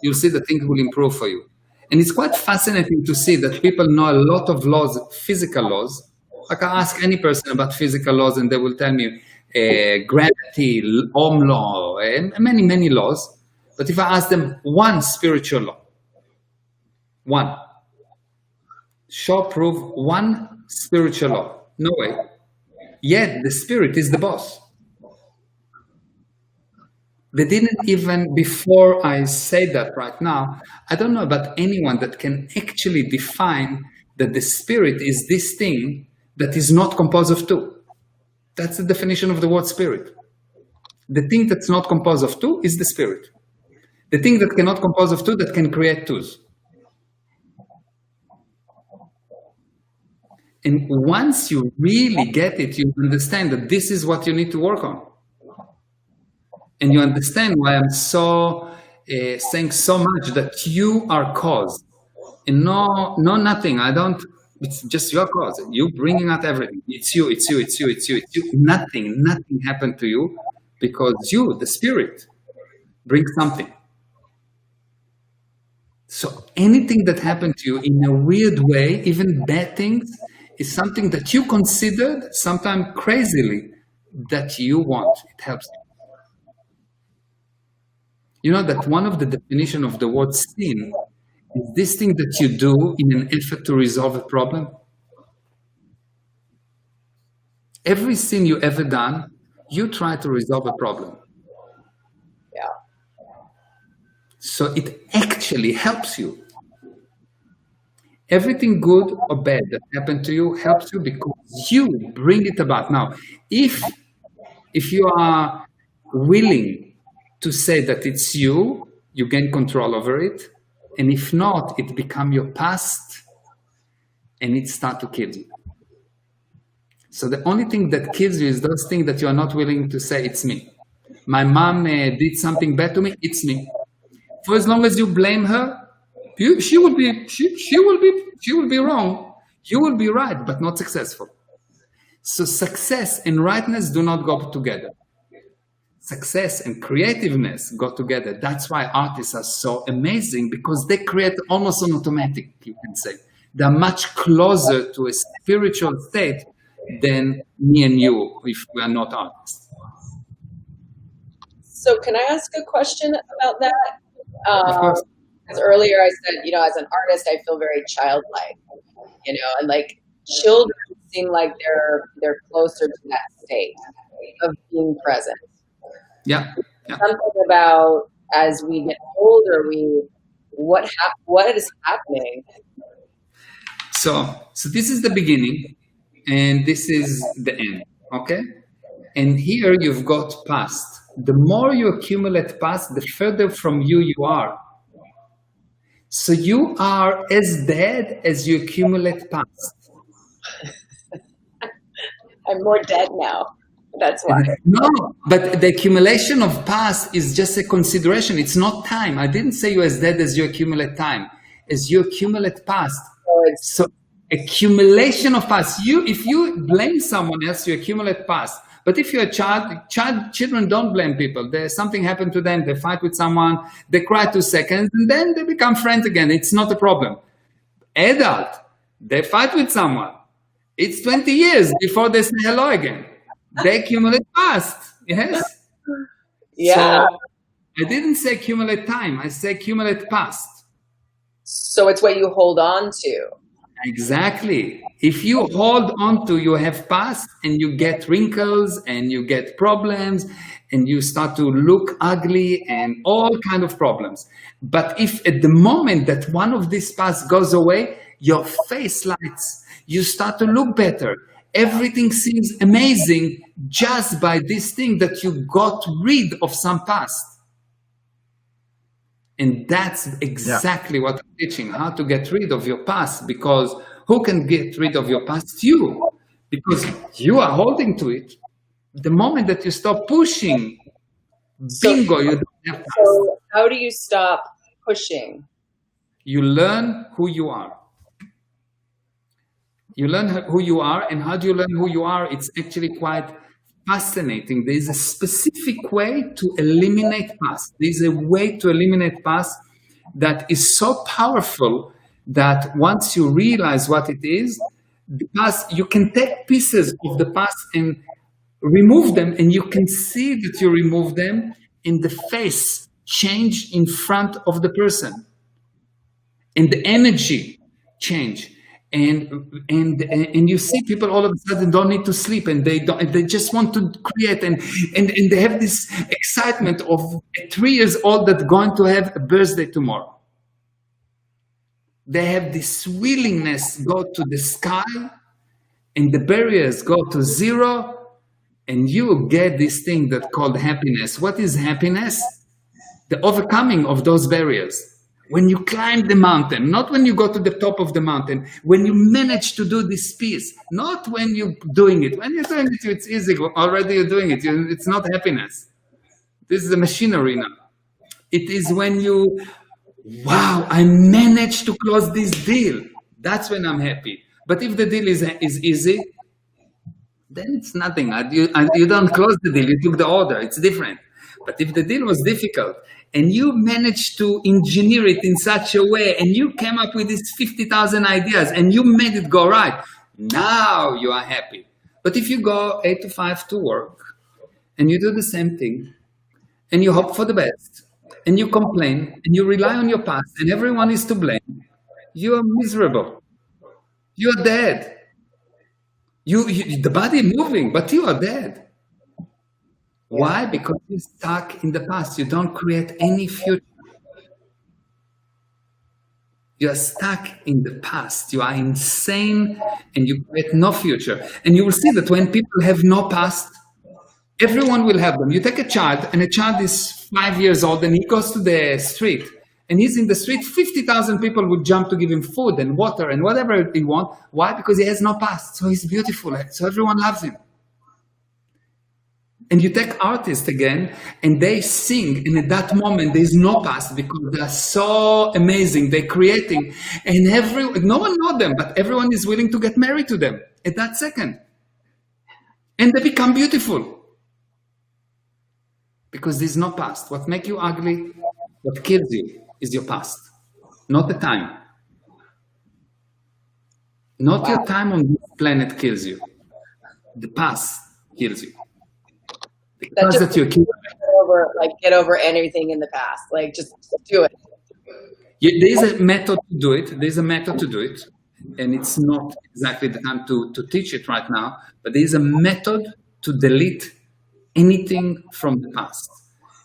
Speaker 1: you'll see that things will improve for you. And it's quite fascinating to see that people know a lot of laws, physical laws. I can ask any person about physical laws and they will tell me gravity, Ohm law, and many, many laws. But if I ask them one spiritual law, one, prove one spiritual law, no way. Yet the spirit is the boss. They didn't even, before I say that right now, I don't know about anyone that can actually define that the spirit is this thing that is not composed of two. That's the definition of the word spirit. The thing that's not composed of two is the spirit. The thing that cannot compose of two, that can create twos. And once you really get it, you understand that this is what you need to work on. And you understand why I'm so saying so much that you are cause. And no, nothing. It's just your cause. You bringing out everything. It's you. Nothing happened to you because you, the spirit, bring something. So anything that happened to you in a weird way, even bad things, is something that you considered, sometimes crazily, that you want. It helps you. You know that one of the definitions of the word sin is this thing that you do in an effort to resolve a problem. Every sin you ever done, you try to resolve a problem.
Speaker 3: Yeah.
Speaker 1: So it actually helps you. Everything good or bad that happened to you helps you because you bring it about. Now, if you are willing to say that it's you gain control over it. And if not, it become your past and it start to kill you. So the only thing that kills you is those things that you are not willing to say, it's me. My mom did something bad to me, it's me. For as long as you blame her, she will be wrong. You will be right, but not successful. So success and rightness do not go together. Success and creativeness go together. That's why artists are so amazing, because they create almost on automatic, you can say. They're much closer to a spiritual state than me and you, if we are not honest.
Speaker 3: So can I ask a question about that?
Speaker 1: Of course.
Speaker 3: Because earlier I said, as an artist, I feel very childlike, and like children seem like they're closer to that state of being present.
Speaker 1: Yeah.
Speaker 3: Something about as we get older, what is happening?
Speaker 1: So this is the beginning, and this is the end. Okay, and here you've got past. The more you accumulate past, the further from you are. So you are as dead as you accumulate past.
Speaker 3: I'm more dead now. That's why.
Speaker 1: No, but the accumulation of past is just a consideration. It's not time. I didn't say you're as dead as you accumulate time. As you accumulate past. So accumulation of past. If you blame someone else, you accumulate past. But if you're a children don't blame people. Something happened to them, they fight with someone, they cry 2 seconds, and then they become friends again. It's not a problem. Adult, they fight with someone. It's 20 years before they say hello again. They accumulate past. Yes?
Speaker 3: Yeah.
Speaker 1: So I didn't say accumulate time. I say accumulate past.
Speaker 3: So it's what you hold on to.
Speaker 1: Exactly. If you hold on to, you have past, and you get wrinkles and you get problems and you start to look ugly and all kind of problems. But if at the moment that one of these past goes away, your face lights, you start to look better. Everything seems amazing just by this thing that you got rid of some past. And that's exactly what I'm teaching, how to get rid of your past, because who can get rid of your past? You, because you are holding to it. The moment that you stop pushing, bingo, you don't have past.
Speaker 3: So how do you stop pushing?
Speaker 1: You learn who you are. You learn who you are, and how do you learn who you are? It's actually quite fascinating. There is a specific way to eliminate past. There is a way to eliminate past that is so powerful that once you realize what it is, the past, you can take pieces of the past and remove them, and you can see that you remove them, and the face change in front of the person, and the energy change. And you see people all of a sudden don't need to sleep, and they just want to create, and they have this excitement of a 3 years old that's going to have a birthday tomorrow. They have this willingness go to the sky, and the barriers go to zero, and you get this thing that called happiness. What is happiness? The overcoming of those barriers. When you climb the mountain, not when you go to the top of the mountain, when you manage to do this piece, not when you're doing it. When you're doing it, it's easy. Already you're doing it. It's not happiness. This is a machinery now. It is when you, wow, I managed to close this deal. That's when I'm happy. But if the deal is easy, then it's nothing. You don't close the deal. You took the order. It's different. But if the deal was difficult, and you managed to engineer it in such a way, and you came up with these 50,000 ideas, and you made it go right, now you are happy. But if you go 8 to 5 to work, and you do the same thing, and you hope for the best, and you complain, and you rely on your past, and everyone is to blame, you are miserable. You are dead. The body moving, but you are dead. Why? Because you're stuck in the past. You don't create any future. You are stuck in the past. You are insane, and you create no future. And you will see that when people have no past, everyone will have them. You take a child, and a child is 5 years old, and he goes to the street, and he's in the street. 50,000 people would jump to give him food and water and whatever he wants. Why? Because he has no past. So he's beautiful. So everyone loves him. And you take artists again, and they sing, and at that moment there's no past because they are so amazing. They're creating, and no one knows them, but everyone is willing to get married to them at that second, and they become beautiful because there's no past. What makes you ugly, what kills you, is your past, not the time. Not your time on this planet kills you. The past kills you. The
Speaker 3: That
Speaker 1: past
Speaker 3: just
Speaker 1: that you're killing.
Speaker 3: get over anything in the past. Like, just do it.
Speaker 1: There's a method to do it. There's a method to do it. And it's not exactly the time to teach it right now, but there's a method to delete anything from the past.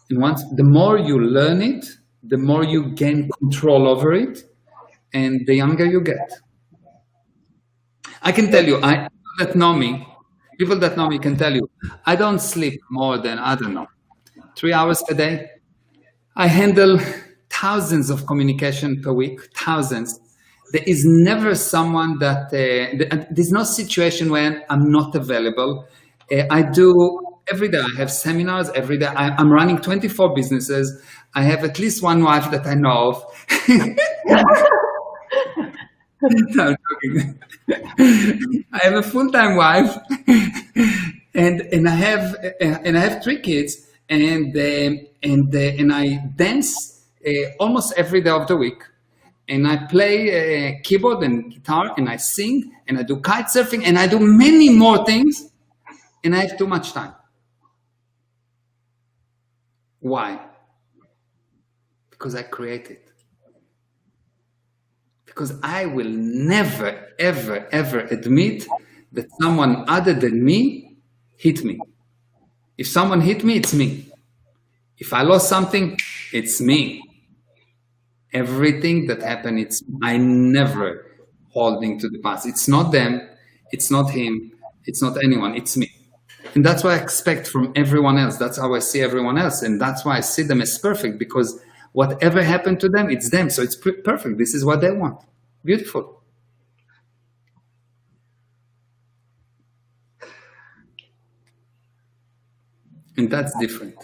Speaker 1: And the more you learn it, the more you gain control over it, and the younger you get. I can tell you, people that know me can tell you, I don't sleep more than, 3 hours a day. I handle thousands of communication per week, thousands. There is never someone that, there's no situation when I'm not available. I do every day. I have seminars every day. I'm running 24 businesses. I have at least one wife that I know of. No, I'm joking. I have a full-time wife, and I have 3 kids, and I dance almost every day of the week. And I play keyboard and guitar, and I sing, and I do kite surfing, and I do many more things, and I have too much time. Why? Because I create it. Because I will never, ever, ever admit that someone other than me hit me. If someone hit me, it's me. If I lost something, it's me. Everything that happened, I never holding to the past. It's not them, it's not him, it's not anyone, it's me. And that's what I expect from everyone else. That's how I see everyone else. And that's why I see them as perfect, because whatever happened to them, it's them. So it's perfect. This is what they want. Beautiful. And that's different.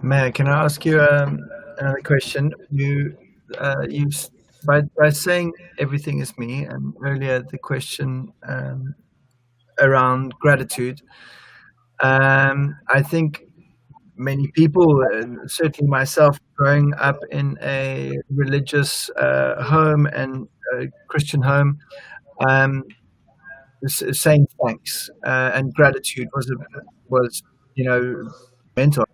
Speaker 5: Meir, can I ask you another question? By saying everything is me, and earlier the question around gratitude, I think many people, certainly myself, growing up in a religious home and a Christian home, saying thanks and gratitude was mental.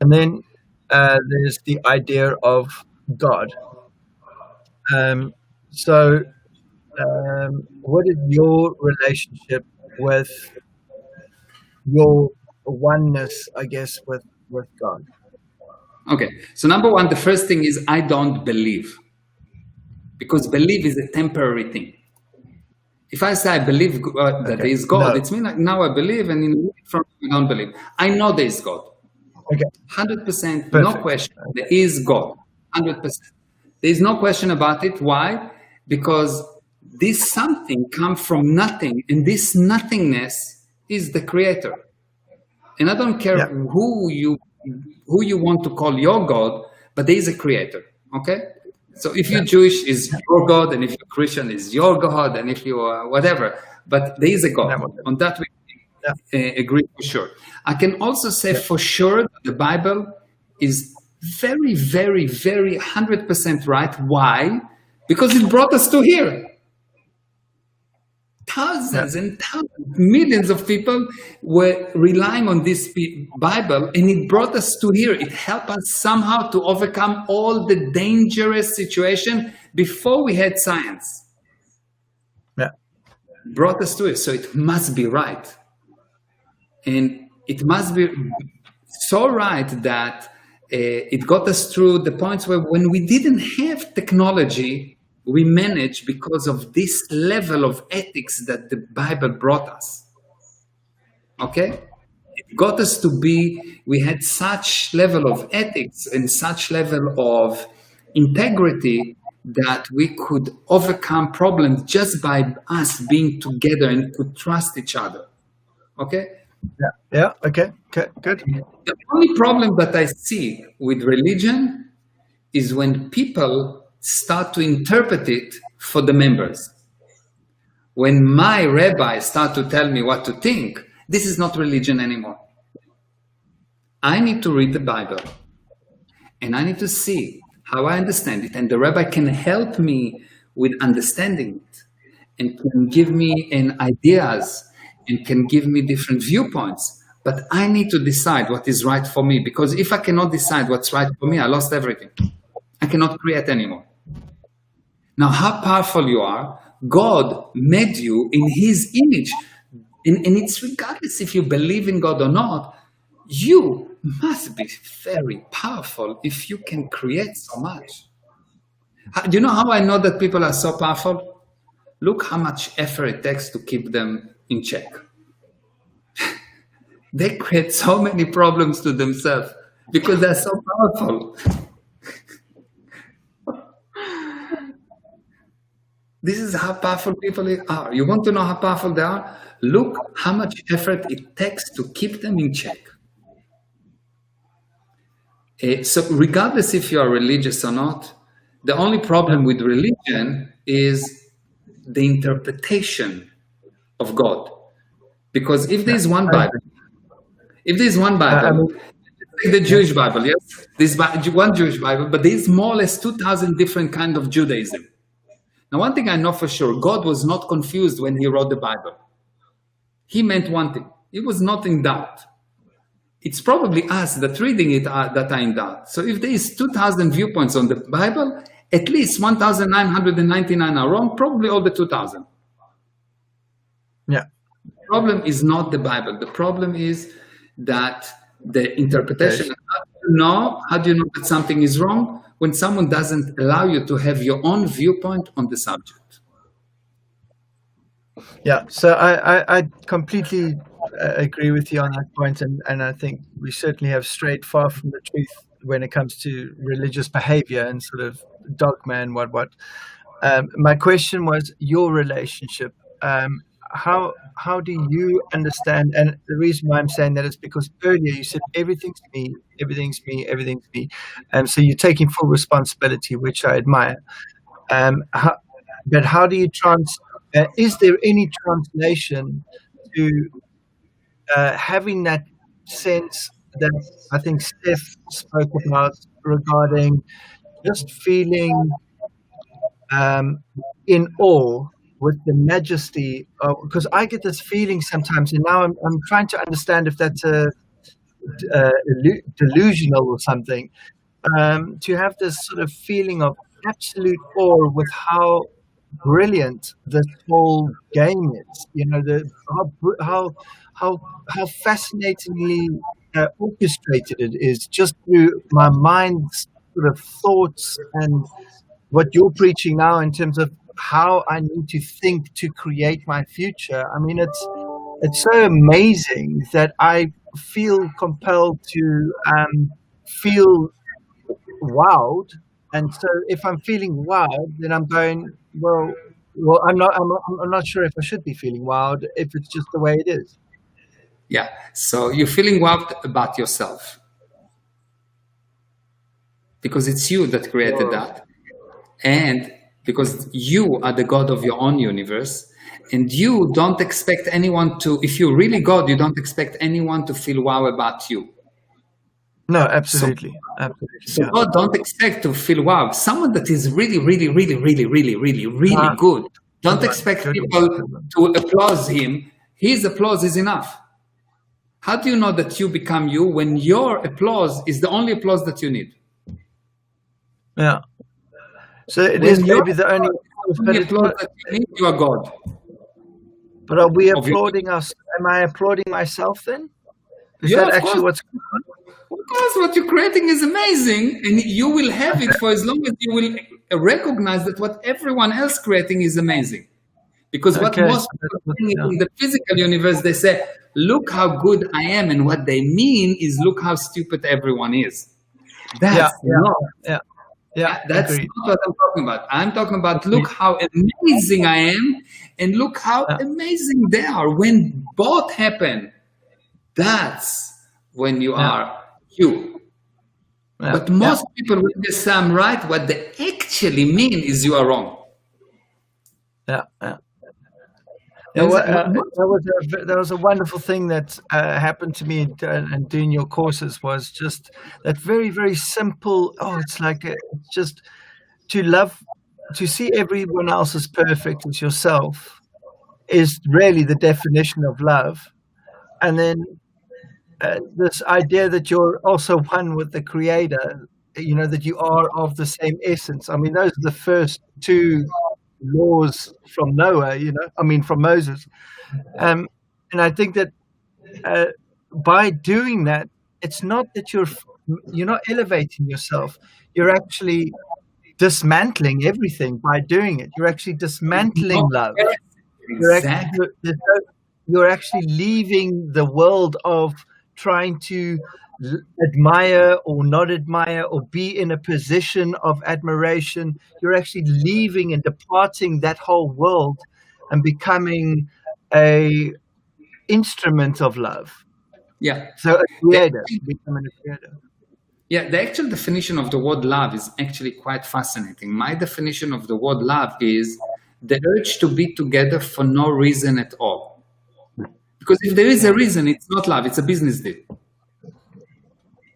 Speaker 5: And then there's the idea of God. So what is your relationship with your oneness, I guess, with God?
Speaker 1: Okay. So number one, the first thing is I don't believe. Because belief is a temporary thing. If I say I believe that there is God, it's mean like now I believe, and I don't believe. I know there is God.
Speaker 5: Okay.
Speaker 1: 100%, no question. There is God. 100%. There is no question about it. Why? Because this something comes from nothing, and this nothingness is the creator. And I don't care who you want to call your God, but there is a creator. Okay? So if you're Jewish, is your God, and if you're Christian, is your God, and if you are whatever. But there is a God. On that we agree for sure. I can also say for sure that the Bible is very, very, very 100% right. Why? Because it brought us to here. Thousands and thousands, millions of people were relying on this Bible, and it brought us to here. It helped us somehow to overcome all the dangerous situation before we had science.
Speaker 5: Yeah.
Speaker 1: Brought us to it, so it must be right. And it must be so right that it got us through the points where when we didn't have technology, we managed because of this level of ethics that the Bible brought us. Okay? It got us to we had such level of ethics and such level of integrity that we could overcome problems just by us being together and could trust each other. Okay?
Speaker 5: Yeah. Okay. Good.
Speaker 1: The only problem that I see with religion is when people start to interpret it for the members. When my rabbi start to tell me what to think, this is not religion anymore. I need to read the Bible, and I need to see how I understand it, and the rabbi can help me with understanding it, and can give me ideas, and can give me different viewpoints. But I need to decide what is right for me, because if I cannot decide what's right for me, I lost everything. I cannot create anymore. Now, how powerful you are. God made you in his image. And it's regardless if you believe in God or not, you must be very powerful if you can create so much. Do you know how I know that people are so powerful? Look how much effort it takes to keep them in check. They create so many problems to themselves because they're so powerful. This is how powerful people are. You want to know how powerful they are? Look how much effort it takes to keep them in check. So regardless if you are religious or not, the only problem with religion is the interpretation of God. Because if there's one Bible, the Jewish Bible, yes, there's one Jewish Bible, but there's more or less 2,000 different kinds of Judaism. Now, one thing I know for sure, God was not confused when he wrote the Bible. He meant one thing. He was not in doubt. It's probably us that reading it that are in doubt. So if there is 2,000 viewpoints on the Bible, at least 1,999 are wrong, probably all the 2,000.
Speaker 5: Yeah.
Speaker 1: The problem is not the Bible. The problem is that the interpretation. How do you know that something is wrong? When someone doesn't allow you to have your own viewpoint on the subject.
Speaker 5: Yeah, so I completely agree with you on that point, and I think we certainly have strayed far from the truth when it comes to religious behavior and sort of dogma and what. My question was your relationship. How do you understand? And the reason why I'm saying that is because earlier you said everything's me, everything's me, everything's me. So you're taking full responsibility, which I admire. But how do you is there any translation to having that sense that I think Steph spoke about regarding just feeling in awe with the majesty of, because I get this feeling sometimes, and now I'm trying to understand if that's delusional or something, to have this sort of feeling of absolute awe with how brilliant this whole game is. You know, how fascinatingly orchestrated it is, just through my mind's sort of thoughts and what you're preaching now in terms of how I need to think to create my future. I mean, it's so amazing that I feel compelled to feel wowed. And so if I'm feeling wowed, then I'm going, well, I'm not sure if I should be feeling wowed if it's just the way it is.
Speaker 1: Yeah. So you're feeling wowed about yourself because it's you that created that. And because you are the God of your own universe, and you don't expect anyone to, if you're really God, you don't expect anyone to feel wow about you.
Speaker 5: No, absolutely.
Speaker 1: So God don't expect to feel wow. Someone that is really good, don't expect people to applaud him. His applause is enough. How do you know that you become you when your applause is the only applause that you need?
Speaker 5: Yeah. So it is maybe the only
Speaker 1: applause that you need, you are God.
Speaker 5: But are we applauding us? Am I applauding myself then? Is that actually what's going on?
Speaker 1: Of course, what you're creating is amazing, and you will have it for as long as you will recognize that what everyone else creating is amazing. Because what most people in the physical universe, they say, look how good I am, and what they mean is look how stupid everyone is. That's not what I'm talking about. I'm talking about look how amazing I am, and look how amazing they are. When both happen, that's when you are you. But most people, when they say I'm right, what they actually mean is you are wrong.
Speaker 5: Yeah. That was a wonderful thing that happened to me and doing your courses, was just that very, very simple. It's like just to love, to see everyone else as perfect as yourself is really the definition of love. And then this idea that you're also one with the Creator, that you are of the same essence. I mean, those are the first two laws from Noah, from Moses. And I think that by doing that, it's not that you're not elevating yourself. You're actually dismantling everything by doing it. You're actually dismantling love. You're actually leaving the world of trying to admire or not admire or be in a position of admiration. You're actually leaving and departing that whole world and becoming a instrument of love.
Speaker 1: Yeah.
Speaker 5: So a creator, becoming a creator.
Speaker 1: Yeah, the actual definition of the word love is actually quite fascinating. My definition of the word love is the urge to be together for no reason at all. Because if there is a reason, it's not love, it's a business deal.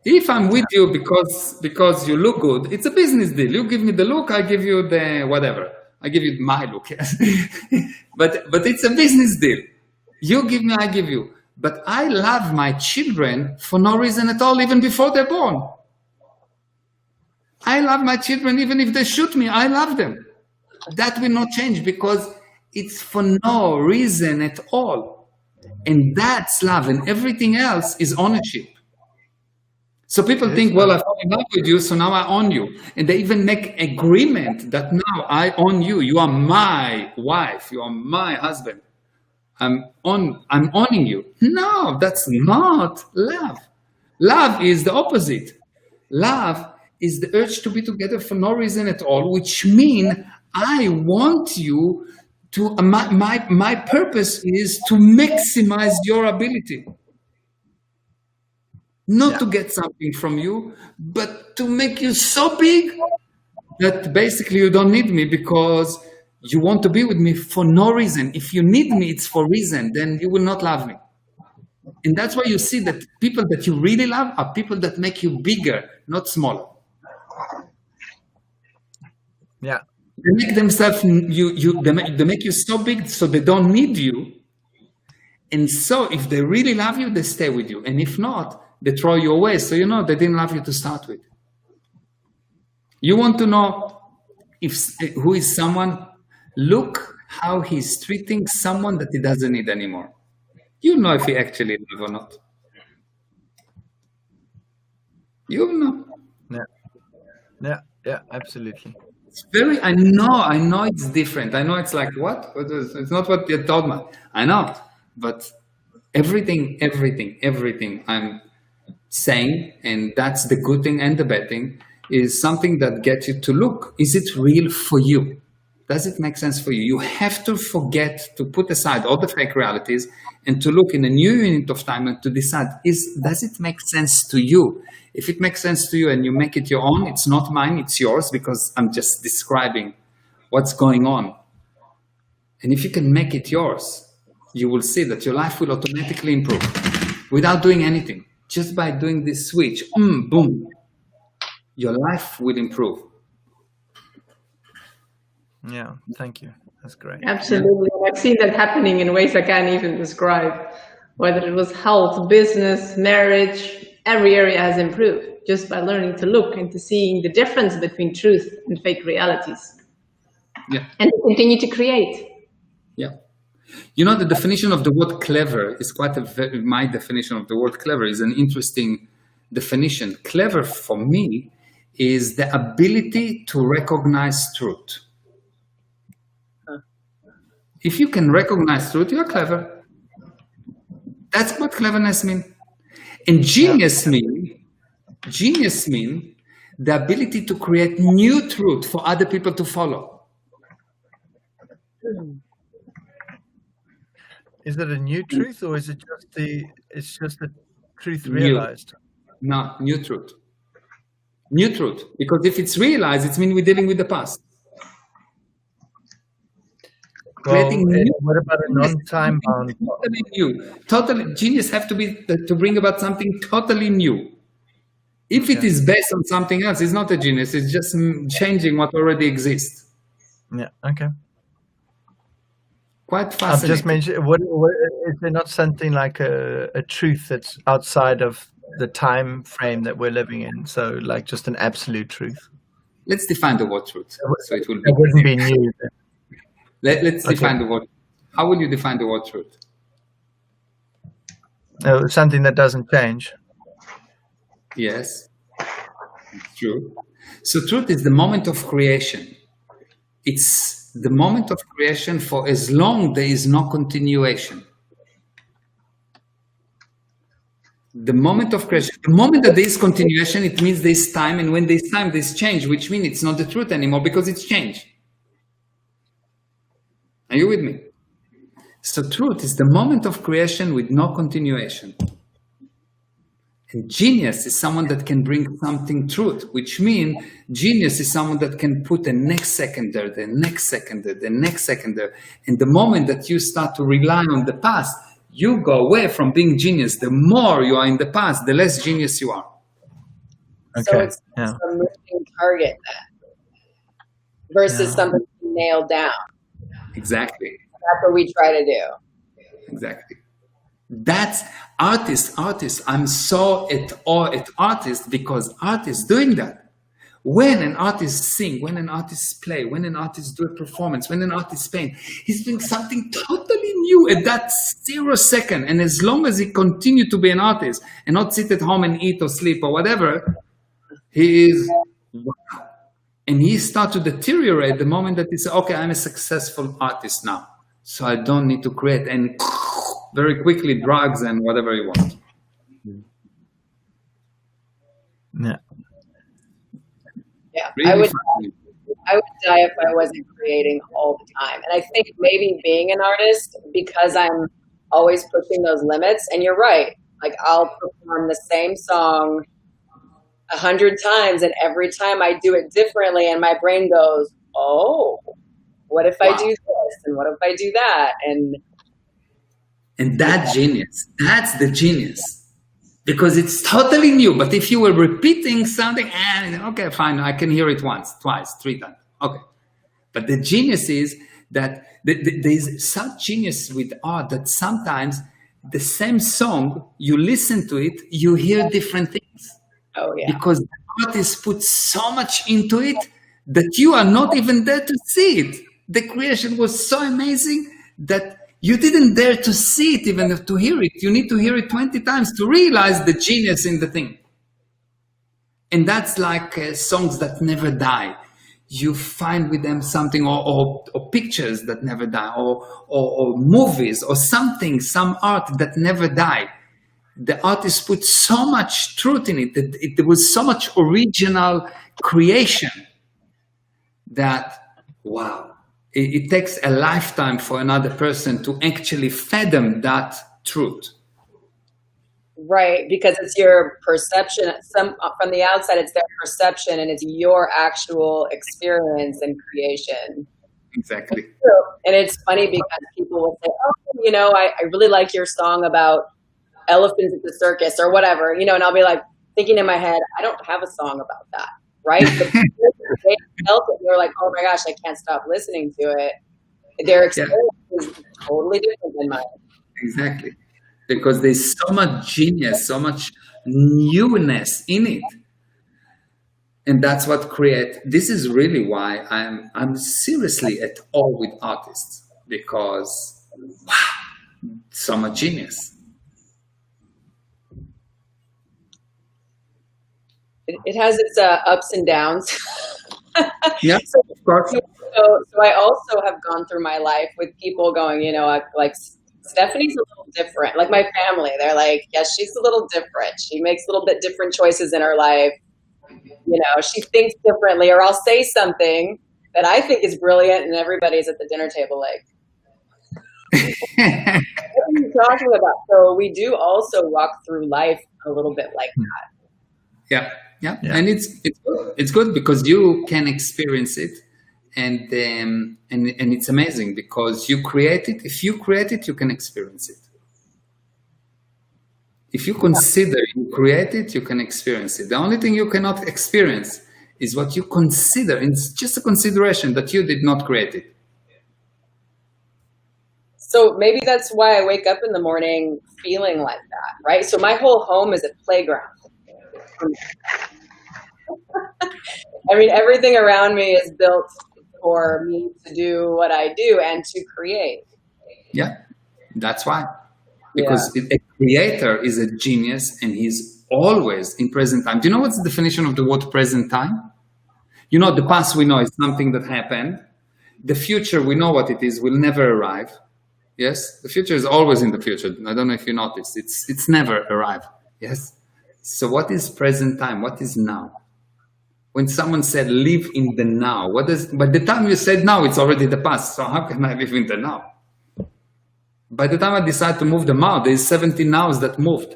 Speaker 1: If I'm with you because you look good, it's a business deal. You give me the look, I give you the whatever. I give you my look, yes. But it's a business deal. You give me, I give you. But I love my children for no reason at all, even before they're born. I love my children even if they shoot me. I love them. That will not change because it's for no reason at all. And that's love. And everything else is ownership. So people think, well, I fell in love with you, so now I own you. And they even make agreement that now I own you. You are my wife. You are my husband. I'm owning you. No, that's not love. Love is the opposite. Love is the urge to be together for no reason at all, which means I want you to, my purpose is to maximize your ability. Not to get something from you, but to make you so big that basically you don't need me because you want to be with me for no reason. If you need me, it's for reason, then you will not love me. And that's why you see that people that you really love are people that make you bigger, not smaller.
Speaker 5: Yeah.
Speaker 1: They make themselves, they make you so big so they don't need you. And so if they really love you, they stay with you. And if not, they throw you away. So you know they didn't love you to start with. You want to know who is someone? Look how he's treating someone that he doesn't need anymore. You know if he actually loves or not. You know.
Speaker 5: Yeah, absolutely.
Speaker 1: It's very, I know it's different. I know it's like, what? It's not what you told me. I know. But everything I'm saying, and that's the good thing and the bad thing, is something that gets you to look, is it real for you? Does it make sense for you? You have to forget to put aside all the fake realities and to look in a new unit of time and to decide, does it make sense to you? If it makes sense to you and you make it your own, it's not mine, it's yours, because I'm just describing what's going on. And if you can make it yours, you will see that your life will automatically improve without doing anything. Just by doing this switch, boom, your life will improve.
Speaker 5: Yeah, thank you. That's great.
Speaker 4: Absolutely. I've seen that happening in ways I can't even describe. Whether it was health, business, marriage, every area has improved just by learning to look and to seeing the difference between truth and fake realities.
Speaker 1: Yeah.
Speaker 4: And to continue to create.
Speaker 1: Yeah. You know, the definition of the word clever is my definition of the word clever is an interesting definition. Clever for me is the ability to recognize truth. If you can recognize truth, you're clever. That's what cleverness means. And genius means the ability to create new truth for other people to follow.
Speaker 5: Is it a new truth, or is it just the truth realized?
Speaker 1: No, new truth. New truth. Because if it's realized, it means we're dealing with the past. creating
Speaker 5: Well,
Speaker 1: new.
Speaker 5: what about a non-time bound?
Speaker 1: Totally new. Totally genius have to be to bring about something totally new. If it is based on something else, it's not a genius. It's just changing what already exists.
Speaker 5: Yeah. Okay.
Speaker 1: Quite
Speaker 5: I've
Speaker 1: fascinating.
Speaker 5: just mentioned. What is there not something like a truth that's outside of the time frame that we're living in? So, like, just an absolute truth.
Speaker 1: Let's define the word truth. So it will be.
Speaker 5: It wouldn't be new.
Speaker 1: Let's define the word. How will you define the word truth?
Speaker 5: Something that doesn't change.
Speaker 1: Yes, it's true. So truth is the moment of creation. It's the moment of creation for as long there is no continuation. The moment of creation, the moment that there is continuation, it means there's time, and when there's time, there's change, which means it's not the truth anymore because it's change. Are you with me? So truth is the moment of creation with no continuation. And genius is someone that can bring something truth, which means genius is someone that can put the next second there, the next second there, the next second there. And the moment that you start to rely on the past, you go away from being genius. The more you are in the past, the less genius you are.
Speaker 3: Okay. So it's a moving target then, versus something nailed down.
Speaker 1: Exactly.
Speaker 3: That's what we try to do.
Speaker 1: Exactly. That's artists. I'm so at awe at artists because artists doing that. When an artist sing, when an artist play, when an artist do a performance, when an artist paint, he's doing something totally new at that 0 second. And as long as he continue to be an artist and not sit at home and eat or sleep or whatever, he is wow. And he start to deteriorate the moment that he says, okay, I'm a successful artist now. So I don't need to create any very quickly drugs and whatever you want.
Speaker 5: Yeah.
Speaker 3: Yeah,
Speaker 1: really
Speaker 3: I would die if I wasn't creating all the time. And I think maybe being an artist, because I'm always pushing those limits, and you're right, like I'll perform the same song 100 times, and every time I do it differently, and my brain goes, oh, what if I do this? And what if I do that? And
Speaker 1: that genius, that's the genius. Because it's totally new. But if you were repeating something, okay, fine, I can hear it once, twice, 3 times. Okay. But the genius is that there's such genius with art that sometimes the same song, you listen to it, you hear different things.
Speaker 3: Oh, yeah.
Speaker 1: Because the artist put so much into it that you are not even there to see it. The creation was so amazing that you didn't dare to see it, even to hear it. You need to hear it 20 times to realize the genius in the thing. And that's like songs that never die. You find with them something, or pictures that never die, or movies, or something, some art that never die. The artist put so much truth in it, that there was so much original creation that, wow. It takes a lifetime for another person to actually fathom that truth.
Speaker 3: Right, because it's your perception. From the outside, it's their perception, and it's your actual experience and creation.
Speaker 1: Exactly.
Speaker 3: And it's funny because people will say, oh, I really like your song about elephants at the circus or whatever, and I'll be like thinking in my head, I don't have a song about that. Right? But they felt it. They were like, oh my gosh, I can't stop listening to it. Their experience is totally different than mine.
Speaker 1: Exactly. Because there's so much genius, so much newness in it. And that's what creates. This is really why I'm seriously at awe with artists, because wow, so much genius.
Speaker 3: It has its ups and downs.
Speaker 1: Yeah, of course.
Speaker 3: So I also have gone through my life with people going, like Stephanie's a little different. Like my family, they're like, yes, she's a little different. She makes a little bit different choices in her life. She thinks differently, or I'll say something that I think is brilliant, and everybody's at the dinner table like, what are you talking about? So we do also walk through life a little bit like that.
Speaker 1: Yeah. And it's good because you can experience it, and it's amazing because you create it. If you create it, you can experience it. If you consider you create it, you can experience it. The only thing you cannot experience is what you consider. It's just a consideration that you did not create it.
Speaker 3: So maybe that's why I wake up in the morning feeling like that, right? So my whole home is a playground. I mean, everything around me is built for me to do what I do and to create.
Speaker 1: Yeah, that's why. Because a creator is a genius and he's always in present time. Do you know what's the definition of the word present time? You know, the past we know is something that happened. The future, we know what it is, will never arrive. Yes, the future is always in the future. I don't know if you noticed. It's never arrive. Yes. So what is present time? What is now? When someone said live in the now, what is? By the time you said now, it's already the past. So how can I live in the now? By the time I decide to move the now, there's 70 nows that moved.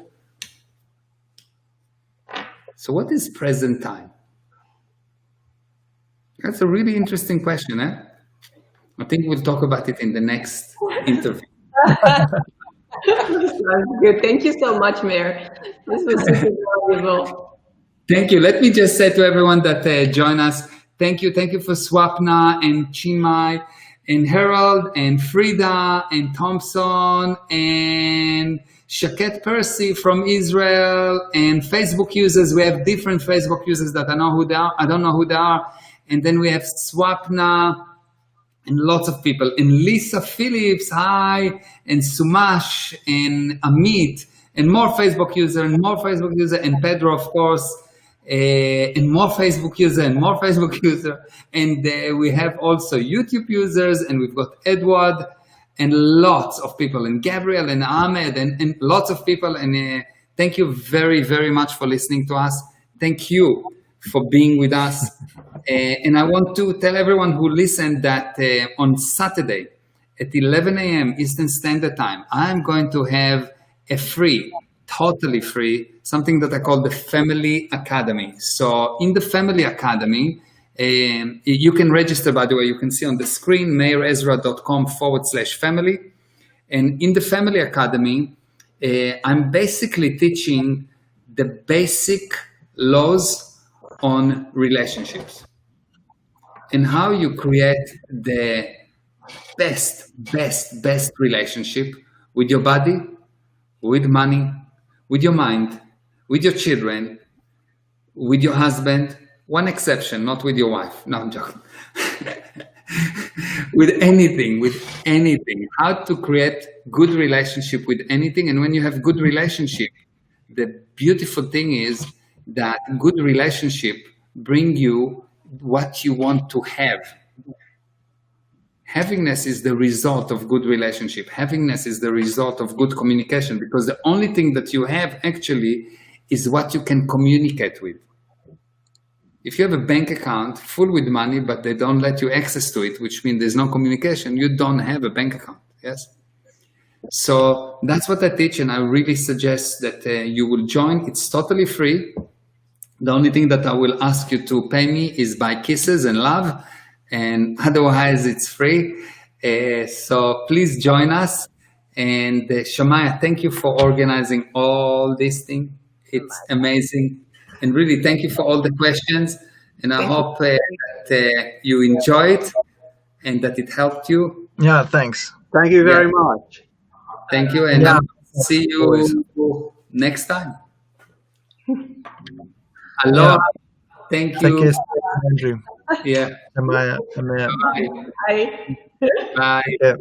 Speaker 1: So what is present time? That's a really interesting question, eh? I think we'll talk about it in the next interview.
Speaker 4: Sounds good. Thank you so much, Meir. This was super valuable.
Speaker 1: Thank you. Let me just say to everyone that join us, thank you. Thank you for Swapna and Chimay and Harold and Frida and Thompson and Shaket Percy from Israel and Facebook users. We have different Facebook users that I know who they are. I don't know who they are. And then we have Swapna and lots of people. And Lisa Phillips, hi. And Sumash and Amit and more Facebook user and more Facebook user and Pedro, of course. And more Facebook user and more Facebook user. And we have also YouTube users and we've got Edward and lots of people and Gabriel and Ahmed and lots of people. And thank you very, very much for listening to us. Thank you for being with us. And I want to tell everyone who listened that on Saturday at 11 a.m. Eastern Standard Time, I'm going to have a free, totally free, something that I call the Family Academy. So in the Family Academy, you can register, by the way, you can see on the screen, meirezra.com/family. And in the Family Academy, I'm basically teaching the basic laws on relationships and how you create the best relationship with your body, with money, with your mind, with your children, with your husband. One exception, not with your wife. No, I'm joking. with anything. How to create good relationship with anything. And when you have good relationship, the beautiful thing is that good relationship bring you what you want to have. Happiness is the result of good relationship. Happiness is the result of good communication, because the only thing that you have actually is what you can communicate with. If you have a bank account full with money, but they don't let you access to it, which means there's no communication, you don't have a bank account, yes? So that's what I teach, and I really suggest that you will join. It's totally free. The only thing that I will ask you to pay me is by kisses and love, and otherwise it's free. So please join us. And Shamaya, thank you for organizing all this thing. It's amazing. And really, thank you for all the questions. And I hope that you enjoy it and that it helped you.
Speaker 5: Yeah, thanks.
Speaker 2: Thank you very much.
Speaker 1: Thank you. And see you next time. Aloha. Thank you.
Speaker 5: Take care, Andrew.
Speaker 1: Yeah.
Speaker 5: Amaya.
Speaker 1: Bye.
Speaker 4: Bye.
Speaker 1: Bye.
Speaker 5: Yeah.